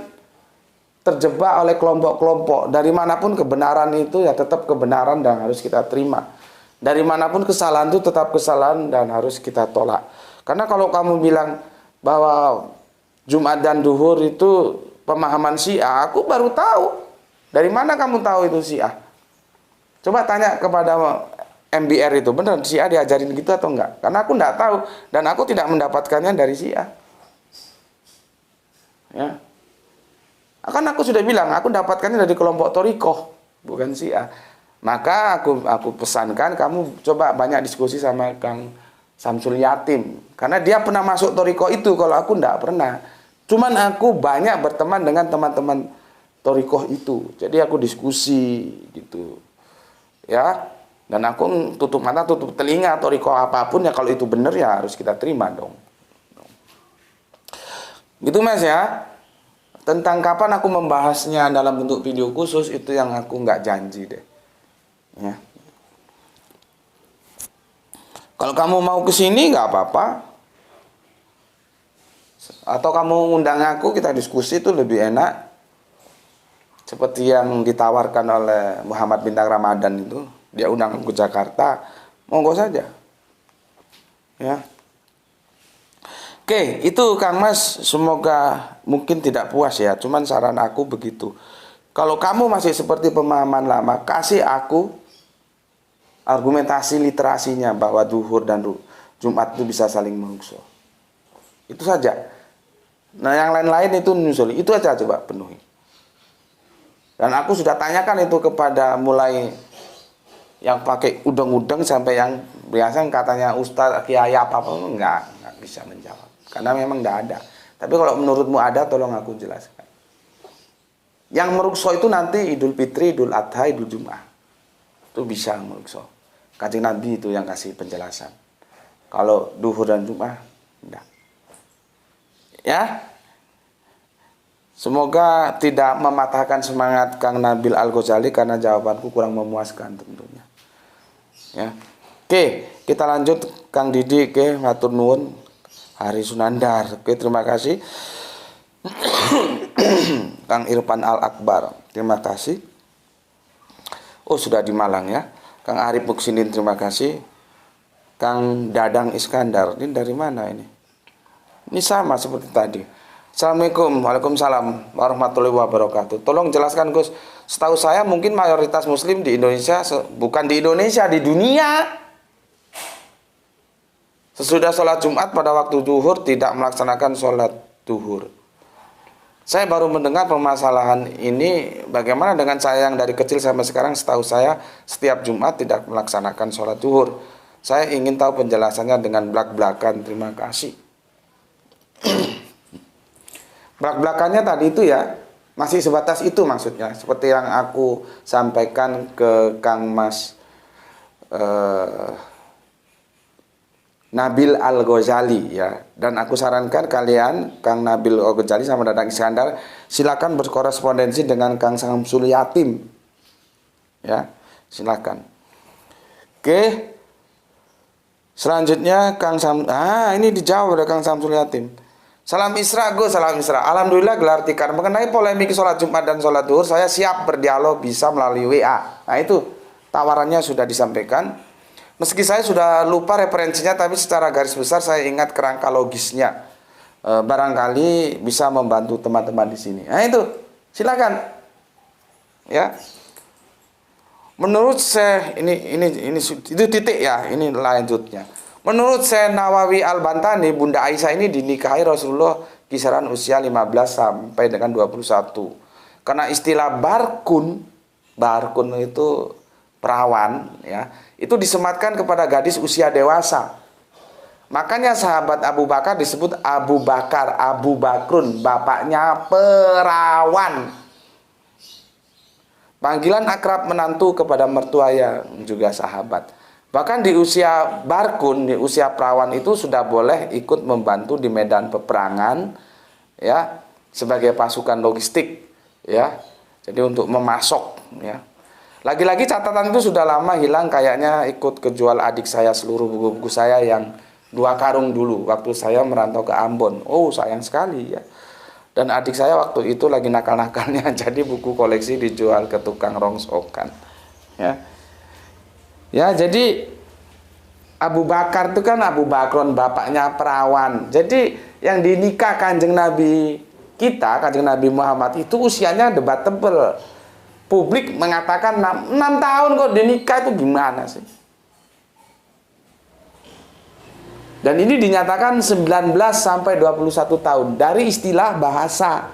A: terjebak oleh kelompok-kelompok. Dari manapun kebenaran itu ya tetap kebenaran dan harus kita terima. Dari manapun kesalahan itu tetap kesalahan dan harus kita tolak. Karena kalau kamu bilang bahwa Jumat dan Duhur itu pemahaman Syiah, aku baru tahu. Dari mana kamu tahu itu Syiah? Coba tanya kepada MBR itu, benar Syiah diajarin gitu atau enggak? Karena aku enggak tahu dan aku tidak mendapatkannya dari Syiah. Ya. Kan aku sudah bilang, aku dapatkannya dari kelompok Thorikoh, bukan Syiah. Maka aku pesankan kamu coba banyak diskusi sama Kang Samsul Yatim. Karena dia pernah masuk Thorikoh itu, kalau aku enggak pernah. Cuman aku banyak berteman dengan teman-teman Thorikoh itu. Jadi aku diskusi gitu. Ya. Dan aku tutup mata, tutup telinga, Thorikoh apapun ya kalau itu benar ya harus kita terima dong. Gitu Mas ya. Tentang kapan aku membahasnya dalam bentuk video khusus itu yang aku nggak janji deh. Ya. Kalau kamu mau kesini nggak apa-apa. Atau kamu undang aku kita diskusi itu lebih enak. Seperti yang ditawarkan oleh Muhammad Bintang Ramadan itu, dia undang aku ke Jakarta, monggo saja. Ya. Oke, itu Kang Mas, semoga mungkin tidak puas ya, cuman saran aku begitu. Kalau kamu masih seperti pemahaman lama, kasih aku argumentasi literasinya bahwa Duhur dan Jumat itu bisa saling merukso. Itu saja. Nah, yang lain-lain itu nyusul, itu aja coba penuhi. Dan aku sudah tanyakan itu kepada mulai yang pakai udeng-udeng sampai yang biasa katanya Ustadz, Kiai apa-apa, enggak bisa menjawab. Karena memang enggak ada. Tapi kalau menurutmu ada, tolong aku jelaskan. Yang merukso itu nanti Idul Fitri, Idul Adha, Idul Jum'ah. Itu bisa merukso. Kanjeng Nabi itu yang kasih penjelasan. Kalau Duhur dan Jum'ah, enggak. Ya. Semoga tidak mematahkan semangat Kang Nabil Al-Ghazali karena jawabanku kurang memuaskan tentunya. Ya. Oke, kita lanjut Kang Didi ke matur nuwun Hari Sunandar. Oke, terima kasih. Kang Irfan Al-Akbar, terima kasih. Oh, sudah di Malang ya. Kang Arif Muksinin, terima kasih. Kang Dadang Iskandar, ini dari mana ini? Ini sama seperti tadi. Assalamualaikum, waalaikumsalam warahmatullahi wabarakatuh. Tolong jelaskan Gus. Setahu saya mungkin mayoritas Muslim di Indonesia, bukan di Indonesia, di dunia, sesudah sholat Jumat pada waktu duhur tidak melaksanakan sholat duhur. Saya baru mendengar permasalahan ini. Bagaimana dengan saya yang dari kecil sampai sekarang, setahu saya setiap Jumat tidak melaksanakan sholat duhur. Saya ingin tahu penjelasannya dengan belak-belakan. Terima kasih. Belak-belakannya tadi itu ya masih sebatas itu maksudnya, seperti yang aku sampaikan ke Kang Mas Nabil Al-Ghazali ya. Dan aku sarankan kalian Kang Nabil Al-Ghazali sama Dadang Iskandar silakan berkorespondensi dengan Kang Samsul Yatim. Ya, silakan. Oke. Selanjutnya ini dijawab oleh Kang Samsul Yatim. Salam Isra Gus, salam Isra. Alhamdulillah gelar tikar mengenai polemik sholat Jumat dan sholat duhur, saya siap berdialog bisa melalui WA. Nah itu tawarannya sudah disampaikan. Meski saya sudah lupa referensinya, tapi secara garis besar saya ingat kerangka logisnya. Barangkali bisa membantu teman-teman di sini. Nah itu, silakan. Ya. Menurut saya ini itu titik ya, ini lanjutnya. Menurut Syekh Nawawi Al-Bantani, Bunda Aisyah ini dinikahi Rasulullah kisaran usia 15 sampai dengan 21. Karena istilah barkun, barkun itu perawan, ya, itu disematkan kepada gadis usia dewasa. Makanya sahabat Abu Bakar disebut Abu Bakar, Abu Bakrun, bapaknya perawan. Panggilan akrab menantu kepada mertua yang juga sahabat. Bahkan di usia barkun, di usia perawan itu sudah boleh ikut membantu di medan peperangan, ya, sebagai pasukan logistik, ya. Jadi untuk memasok, ya. Lagi-lagi catatan itu sudah lama hilang, kayaknya ikut kejual adik saya seluruh buku-buku saya yang 2 karung dulu waktu saya merantau ke Ambon. Oh, sayang sekali, ya. Dan adik saya waktu itu lagi nakal-nakalnya, jadi buku koleksi dijual ke tukang rongsokan, ya. Ya, jadi Abu Bakar itu kan Abu Bakron, bapaknya perawan. Jadi yang dinikah Kanjeng Nabi kita, Kanjeng Nabi Muhammad itu usianya debatable. Publik mengatakan 6 tahun kok dinikah, itu gimana sih? Dan ini dinyatakan 19 sampai 21 tahun dari istilah bahasa.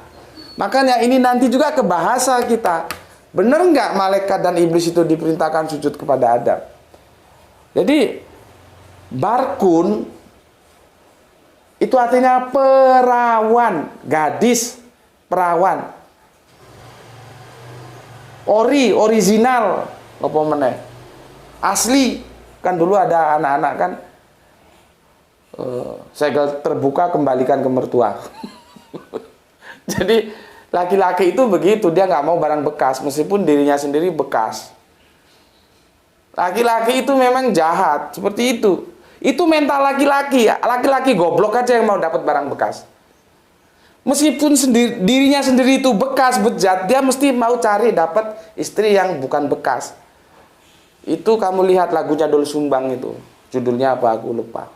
A: Makanya ini nanti juga ke bahasa kita. Benar nggak malaikat dan iblis itu diperintahkan sujud kepada Adam? Jadi barkun itu artinya perawan, gadis perawan. Original, apa meneh? Asli. Kan dulu ada anak-anak kan, segel terbuka kembalikan ke mertua. Jadi laki-laki itu begitu, dia nggak mau barang bekas meskipun dirinya sendiri bekas. Laki-laki itu memang jahat seperti itu. Itu mental laki-laki, ya. Laki-laki goblok aja yang mau dapat barang bekas. Meskipun dirinya sendiri itu bekas, bejat, dia mesti mau cari dapat istri yang bukan bekas. Itu kamu lihat lagunya Doel Sumbang itu, judulnya apa aku lupa.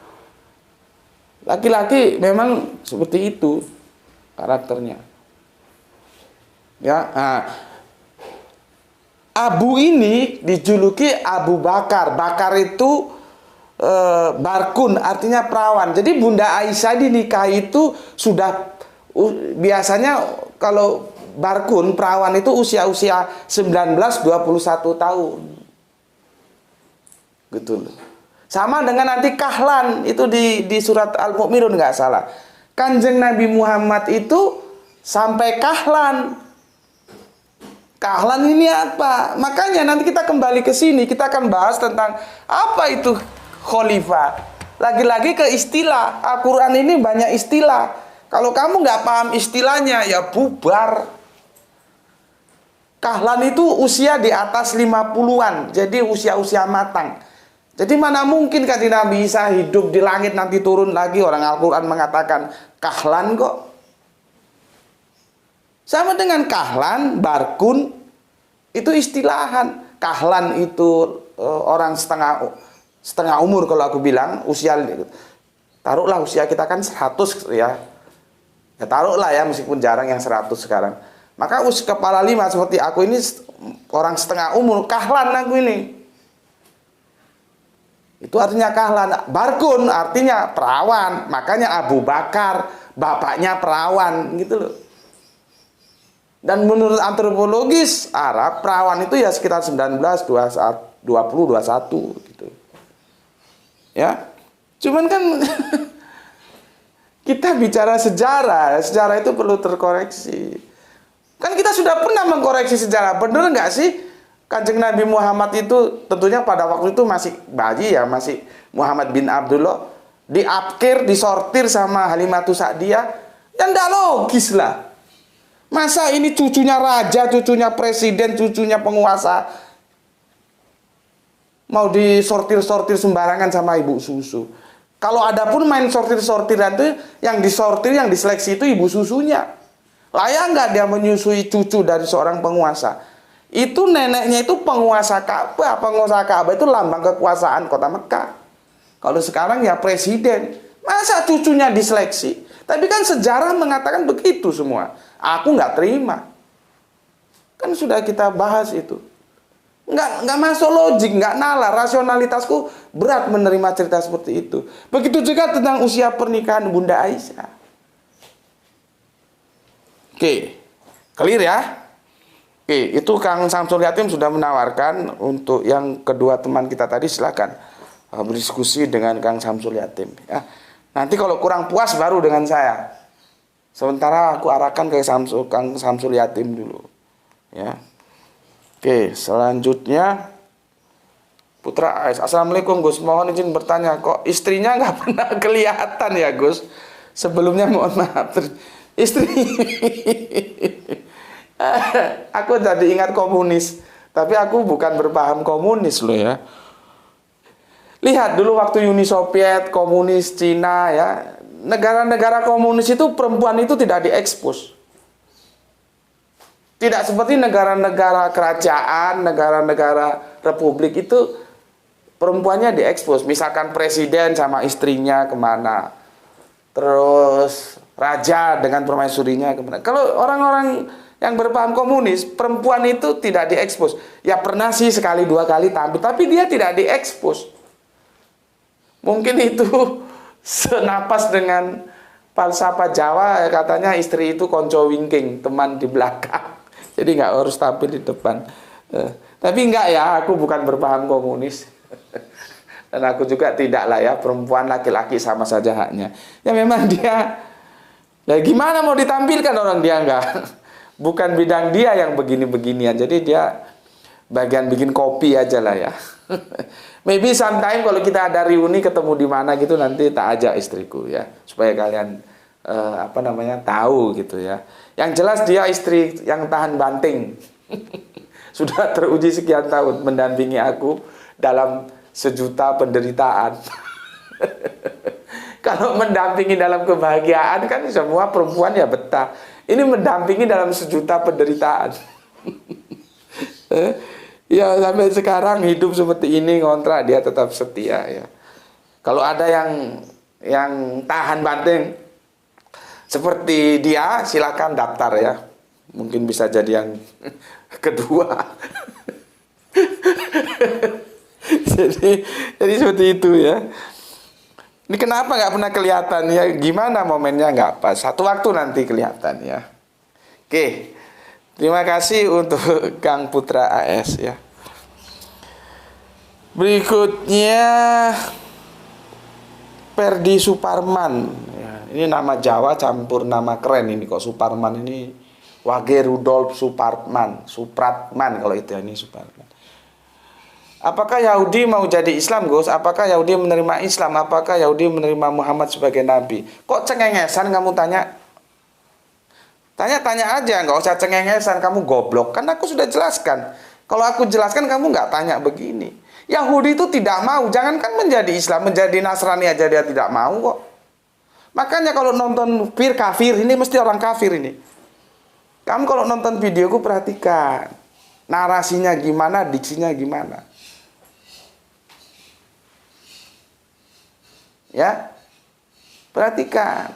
A: Laki-laki memang seperti itu karakternya. Ya, nah, Abu ini dijuluki Abu Bakar. Bakar itu barkun, artinya perawan. Jadi Bunda Aisyah dinikahi itu sudah biasanya kalau barkun perawan itu usia-usia 19-21 tahun. Gitu loh. Sama dengan nanti kahlan itu di surat Al-Mu'minun nggak salah. Kanjeng Nabi Muhammad itu sampai kahlan. Kahlan ini apa? Makanya nanti kita kembali ke sini, kita akan bahas tentang apa itu khalifah. Lagi-lagi ke istilah. Al-Quran ini banyak istilah. Kalau kamu nggak paham istilahnya, ya bubar. Kahlan itu usia di atas 50-an, jadi usia-usia matang. Jadi mana mungkin Kanjeng Nabi Isa hidup di langit nanti turun lagi, orang Al-Quran mengatakan kahlan kok. Sama dengan kahlan, barkun, itu istilahan. Kahlan itu orang setengah umur kalau aku bilang, usia, taruhlah usia kita kan 100 ya. Ya taruhlah ya, meskipun jarang yang 100 sekarang. Maka kepala 5 seperti aku ini orang setengah umur, kahlan aku ini. Itu artinya kahlan. Barkun artinya perawan. Makanya Abu Bakar, bapaknya perawan gitu loh. Dan menurut antropologis Arab, perawan itu ya sekitar 19, 20, 21 gitu. Ya. Cuman kan kita bicara sejarah, sejarah itu perlu terkoreksi. Kan kita sudah pernah mengkoreksi sejarah, bener nggak sih? Kanjeng Nabi Muhammad itu tentunya pada waktu itu masih bayi ya, masih Muhammad bin Abdullah, diapkir, disortir sama Halimatus Sa'diyah, ya nggak logis lah. Masa ini cucunya raja, cucunya presiden, cucunya penguasa mau disortir-sortir sembarangan sama ibu susu? Kalau ada pun main sortir-sortiran itu, yang disortir, yang diseleksi itu ibu susunya. Layak nggak dia menyusui cucu dari seorang penguasa? Itu neneknya itu penguasa Ka'bah. Penguasa Ka'bah itu lambang kekuasaan kota Mekah. Kalau sekarang ya presiden. Masa cucunya diseleksi? Tapi kan sejarah mengatakan begitu semua. Aku nggak terima. Kan sudah kita bahas itu. Nggak masuk logik, nggak nalar. Rasionalitasku berat menerima cerita seperti itu. Begitu juga tentang usia pernikahan Bunda Aisyah. Oke, clear ya? Oke, itu Kang Samsul Yatim sudah menawarkan. Untuk yang kedua teman kita tadi silakan berdiskusi dengan Kang Samsul Yatim ya. Nanti kalau kurang puas baru dengan saya. Sementara aku arahkan ke Kang Samsul Yatim dulu ya. Oke, selanjutnya Putra AS. Assalamualaikum Gus, mohon izin bertanya, kok istrinya nggak pernah kelihatan ya Gus? Sebelumnya mohon maaf, istri aku tadi ingat komunis, tapi aku bukan berpaham komunis loh ya. Lihat dulu waktu Uni Soviet, komunis, Cina ya, negara-negara komunis itu perempuan itu tidak diekspos. Tidak seperti negara-negara kerajaan, negara-negara republik itu perempuannya diekspos. Misalkan presiden sama istrinya kemana, terus raja dengan permaisurinya kemana. Kalau orang-orang yang berpaham komunis, perempuan itu tidak diekspos. Ya pernah sih sekali dua kali tampil, tapi dia tidak diekspos. Mungkin itu senapas dengan falsafah Jawa, katanya istri itu konco wingking, teman di belakang. Jadi nggak harus tampil di depan. Tapi enggak ya, aku bukan berpaham komunis. Dan aku juga tidak lah ya, perempuan laki-laki sama saja haknya. Ya memang dia, ya gimana mau ditampilkan orang dia enggak. Bukan bidang dia yang begini-beginian. Jadi dia bagian bikin kopi aja lah ya. Maybe sometime kalau kita ada reuni ketemu di mana gitu, nanti tak ajak istriku ya. Supaya kalian tahu gitu ya. Yang jelas dia istri yang tahan banting. Sudah teruji sekian tahun mendampingi aku dalam sejuta penderitaan. Kalau mendampingi dalam kebahagiaan kan semua perempuan ya betah. Ini mendampingi dalam sejuta penderitaan. Ya sampai sekarang hidup seperti ini, ngontrak, dia tetap setia ya. Kalau ada yang tahan banting seperti dia, silakan daftar ya. Mungkin bisa jadi yang kedua. jadi seperti itu ya. Ini kenapa nggak pernah kelihatan ya? Gimana momennya nggak pas? Satu waktu nanti kelihatan ya. Oke, terima kasih untuk Kang Putra AS ya. Berikutnya Perdi Suparman. Ya, ini nama Jawa campur nama keren ini kok, Suparman ini. Wage Rudolf Supratman kalau itu ya, ini Suparman. Apakah Yahudi mau jadi Islam, Gus? Apakah Yahudi menerima Islam? Apakah Yahudi menerima Muhammad sebagai nabi? Kok cengengesan kamu tanya? Tanya-tanya aja, nggak usah cengengesan, kamu goblok. Kan aku sudah jelaskan. Kalau aku jelaskan kamu nggak tanya begini. Yahudi itu tidak mau, jangankan menjadi Islam, menjadi Nasrani aja dia tidak mau kok. Makanya kalau nonton kafir, ini mesti orang kafir ini. Kamu kalau nonton videoku perhatikan. Narasinya gimana, diksinya gimana. Ya, perhatikan.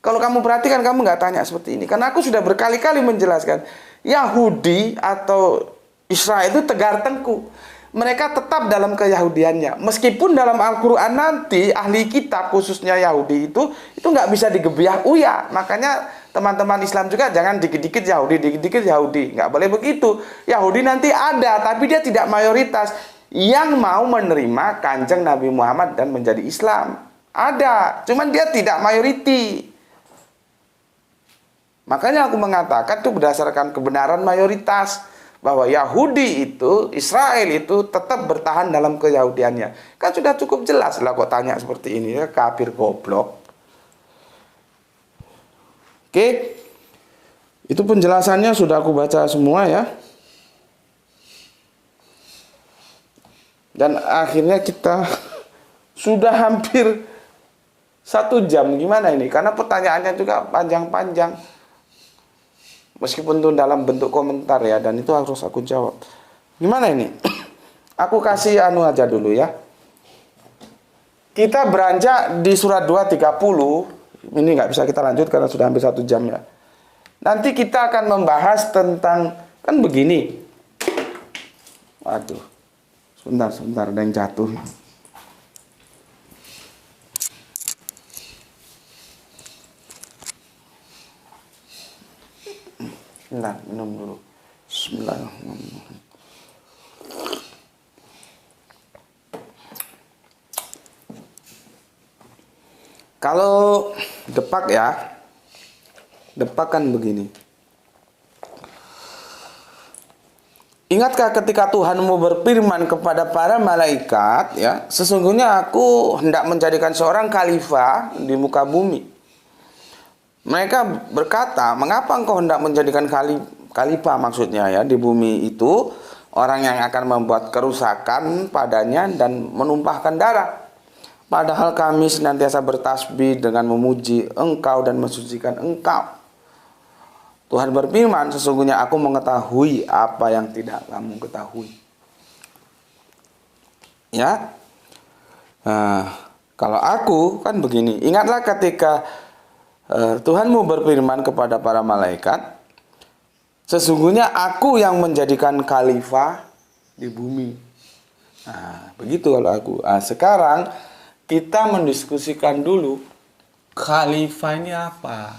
A: Kalau kamu perhatikan, kamu nggak tanya seperti ini. Karena aku sudah berkali-kali menjelaskan. Yahudi atau Israel itu tegar tengkuk. Mereka tetap dalam keyahudiannya. Meskipun dalam Al-Quran nanti, ahli kitab khususnya Yahudi itu nggak bisa digebiah uya. Makanya teman-teman Islam juga jangan dikit-dikit Yahudi, dikit-dikit Yahudi. Nggak boleh begitu. Yahudi nanti ada, tapi dia tidak mayoritas. Yang mau menerima kanjeng Nabi Muhammad dan menjadi Islam. Ada, cuman dia tidak mayoriti. Makanya aku mengatakan itu berdasarkan kebenaran mayoritas. Bahwa Yahudi itu, Israel itu tetap bertahan dalam keyahudiannya. Kan sudah cukup jelas lah kok tanya seperti ini ya, kafir goblok. Oke. Itu penjelasannya sudah aku baca semua ya. Dan akhirnya kita sudah hampir 1 jam. Gimana ini? Karena pertanyaannya juga panjang-panjang. Meskipun itu dalam bentuk komentar ya, dan itu harus aku jawab. Gimana ini? Aku kasih anu aja dulu ya. Kita beranjak di surat 230. Ini nggak bisa kita lanjut karena sudah hampir 1 jam ya. Nanti kita akan membahas tentang, kan begini. Waduh, sebentar ada yang jatuh. Bentar, minum dulu. Bismillahirrahmanirrahim. Kalau depak ya, depak kan begini. Ingatkah ketika Tuhanmu berfirman kepada para malaikat, ya, sesungguhnya aku hendak menjadikan seorang khalifah di muka bumi. Mereka berkata, mengapa engkau hendak menjadikan khalifah maksudnya ya di bumi itu, orang yang akan membuat kerusakan padanya dan menumpahkan darah. Padahal kami senantiasa bertasbih dengan memuji engkau dan mensucikan engkau. Tuhan berfirman, sesungguhnya aku mengetahui apa yang tidak kamu ketahui. Ya, nah, kalau aku kan begini, ingatlah ketika Tuhanmu berfirman kepada para malaikat, sesungguhnya aku yang menjadikan khalifah di bumi. Nah, begitu kalau aku. Nah, sekarang kita mendiskusikan dulu khalifah ini apa.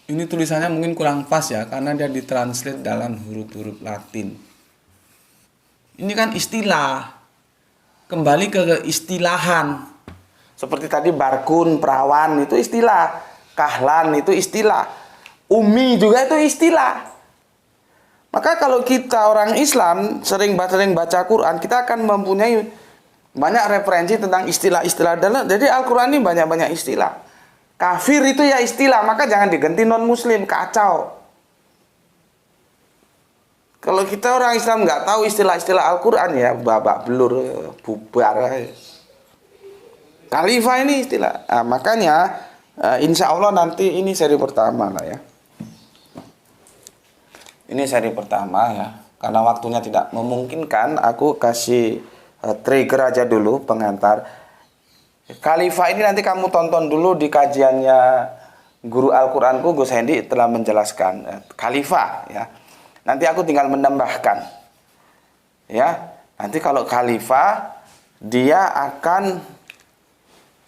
A: Ini tulisannya mungkin kurang pas ya, karena dia ditranslate dalam huruf-huruf Latin. Ini kan istilah. Kembali ke istilahan. Seperti tadi barkun, perawan itu istilah. Kahlan itu istilah. Umi juga itu istilah. Maka kalau kita orang Islam sering baca Quran, kita akan mempunyai banyak referensi tentang istilah-istilah dalam. Jadi Al-Quran ini banyak-banyak istilah. Kafir itu ya istilah, maka jangan diganti non-muslim, kacau. Kalau kita orang Islam nggak tahu istilah-istilah Al-Quran ya babak belur, bubar. Khalifah ini istilah. Nah, makanya insya Allah nanti ini seri pertama lah ya. Ini seri pertama ya. Karena waktunya tidak memungkinkan, aku kasih trigger aja dulu pengantar. Khalifah ini nanti kamu tonton dulu di kajiannya guru Al-Quranku Gus Hendy telah menjelaskan khalifah ya. Nanti aku tinggal menambahkan ya. Nanti kalau khalifah dia akan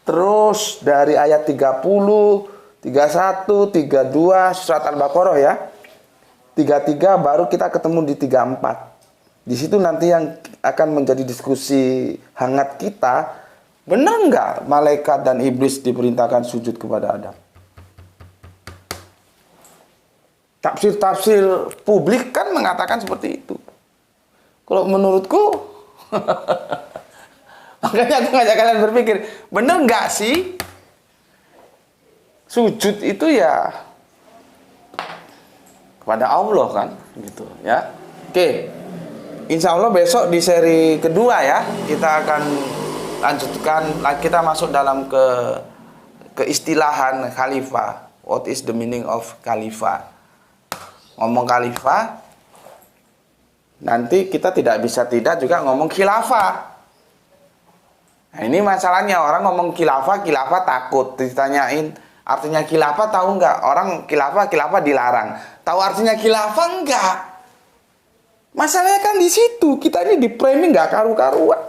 A: terus dari ayat 30, 31, 32 surat Al-Baqarah ya. 33 baru kita ketemu di 34. Di situ nanti yang akan menjadi diskusi hangat kita. Benar nggak malaikat dan iblis diperintahkan sujud kepada Adam? Tafsir-tafsir publik kan mengatakan seperti itu. Kalau menurutku, makanya aku ngajak kalian berpikir, benar nggak sih sujud itu ya kepada Allah kan, gitu ya. Oke, insya Allah besok di seri kedua ya kita akan lanjutkan, kita masuk dalam keistilahan khalifah. What is the meaning of khalifah? Ngomong khalifah, nanti kita tidak bisa tidak juga ngomong khilafah. Nah, ini masalahnya orang ngomong khilafah takut ditanyain artinya khilafah tahu nggak? Orang khilafah dilarang. Tahu artinya khilafah enggak? Masalahnya kan di situ, kita ini di framing nggak karu-karuan.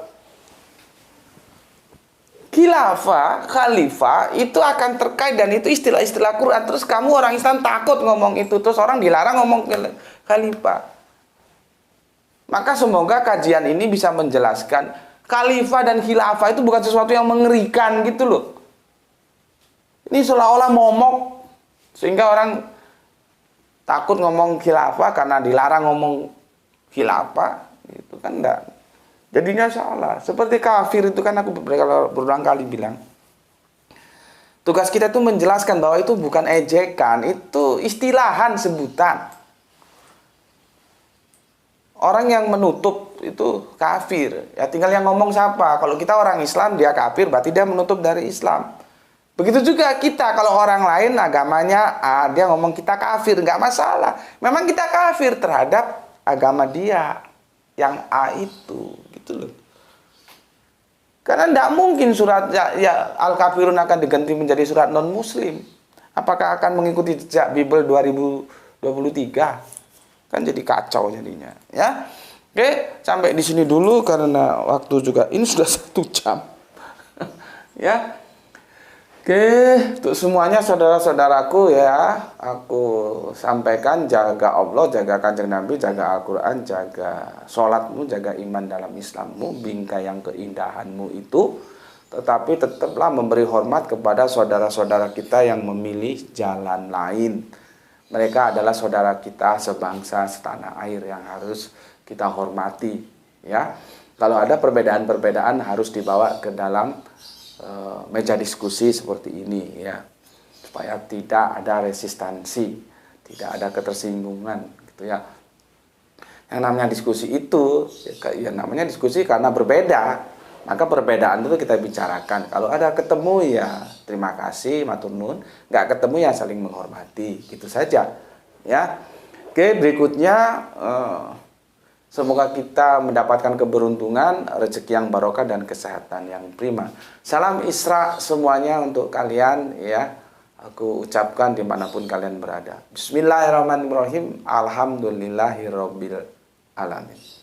A: Khilafah, khalifah itu akan terkait dan itu istilah-istilah Quran. Terus kamu orang Islam takut ngomong itu, terus orang dilarang ngomong khalifah. Maka semoga kajian ini bisa menjelaskan khalifah dan khilafah itu bukan sesuatu yang mengerikan gitu loh. Ini seolah-olah momok sehingga orang takut ngomong khilafah karena dilarang ngomong khilafah. Itu kan enggak. Jadinya salah. Seperti kafir itu kan aku berulang kali bilang. Tugas kita itu menjelaskan bahwa itu bukan ejekan, itu istilahan, sebutan. Orang yang menutup itu kafir. Ya tinggal yang ngomong siapa. Kalau kita orang Islam dia kafir, berarti dia menutup dari Islam. Begitu juga kita, kalau orang lain agamanya A, dia ngomong kita kafir, nggak masalah. Memang kita kafir terhadap agama dia yang A itu. Gitu loh. Karena tidak mungkin surat ya Al-Kafirun akan diganti menjadi surat non-muslim. Apakah akan mengikuti jejak Bible 2023? Kan jadi kacau jadinya, ya. Oke, sampai di sini dulu karena waktu juga ini sudah 1 jam. Ya. Oke, untuk semuanya saudara-saudaraku ya, aku sampaikan jaga Allah, jaga Kanjeng Nabi, jaga Al-Quran, jaga sholatmu, jaga iman dalam Islammu, bingkai yang keindahanmu itu. Tetapi tetaplah memberi hormat kepada saudara-saudara kita yang memilih jalan lain. Mereka adalah saudara kita sebangsa, setanah air yang harus kita hormati. Ya, kalau ada perbedaan-perbedaan harus dibawa ke dalam meja diskusi seperti ini ya, supaya tidak ada resistansi, tidak ada ketersinggungan gitu ya. Yang namanya diskusi itu ya namanya diskusi karena berbeda, maka perbedaan itu kita bicarakan. Kalau ada ketemu ya terima kasih matur nuwun, nggak ketemu ya saling menghormati, gitu saja ya. Oke, berikutnya semoga kita mendapatkan keberuntungan, rezeki yang barokah dan kesehatan yang prima. Salam Isra semuanya untuk kalian ya. Aku ucapkan dimanapun kalian berada. Bismillahirrahmanirrahim. Alhamdulillahirabbil alamin.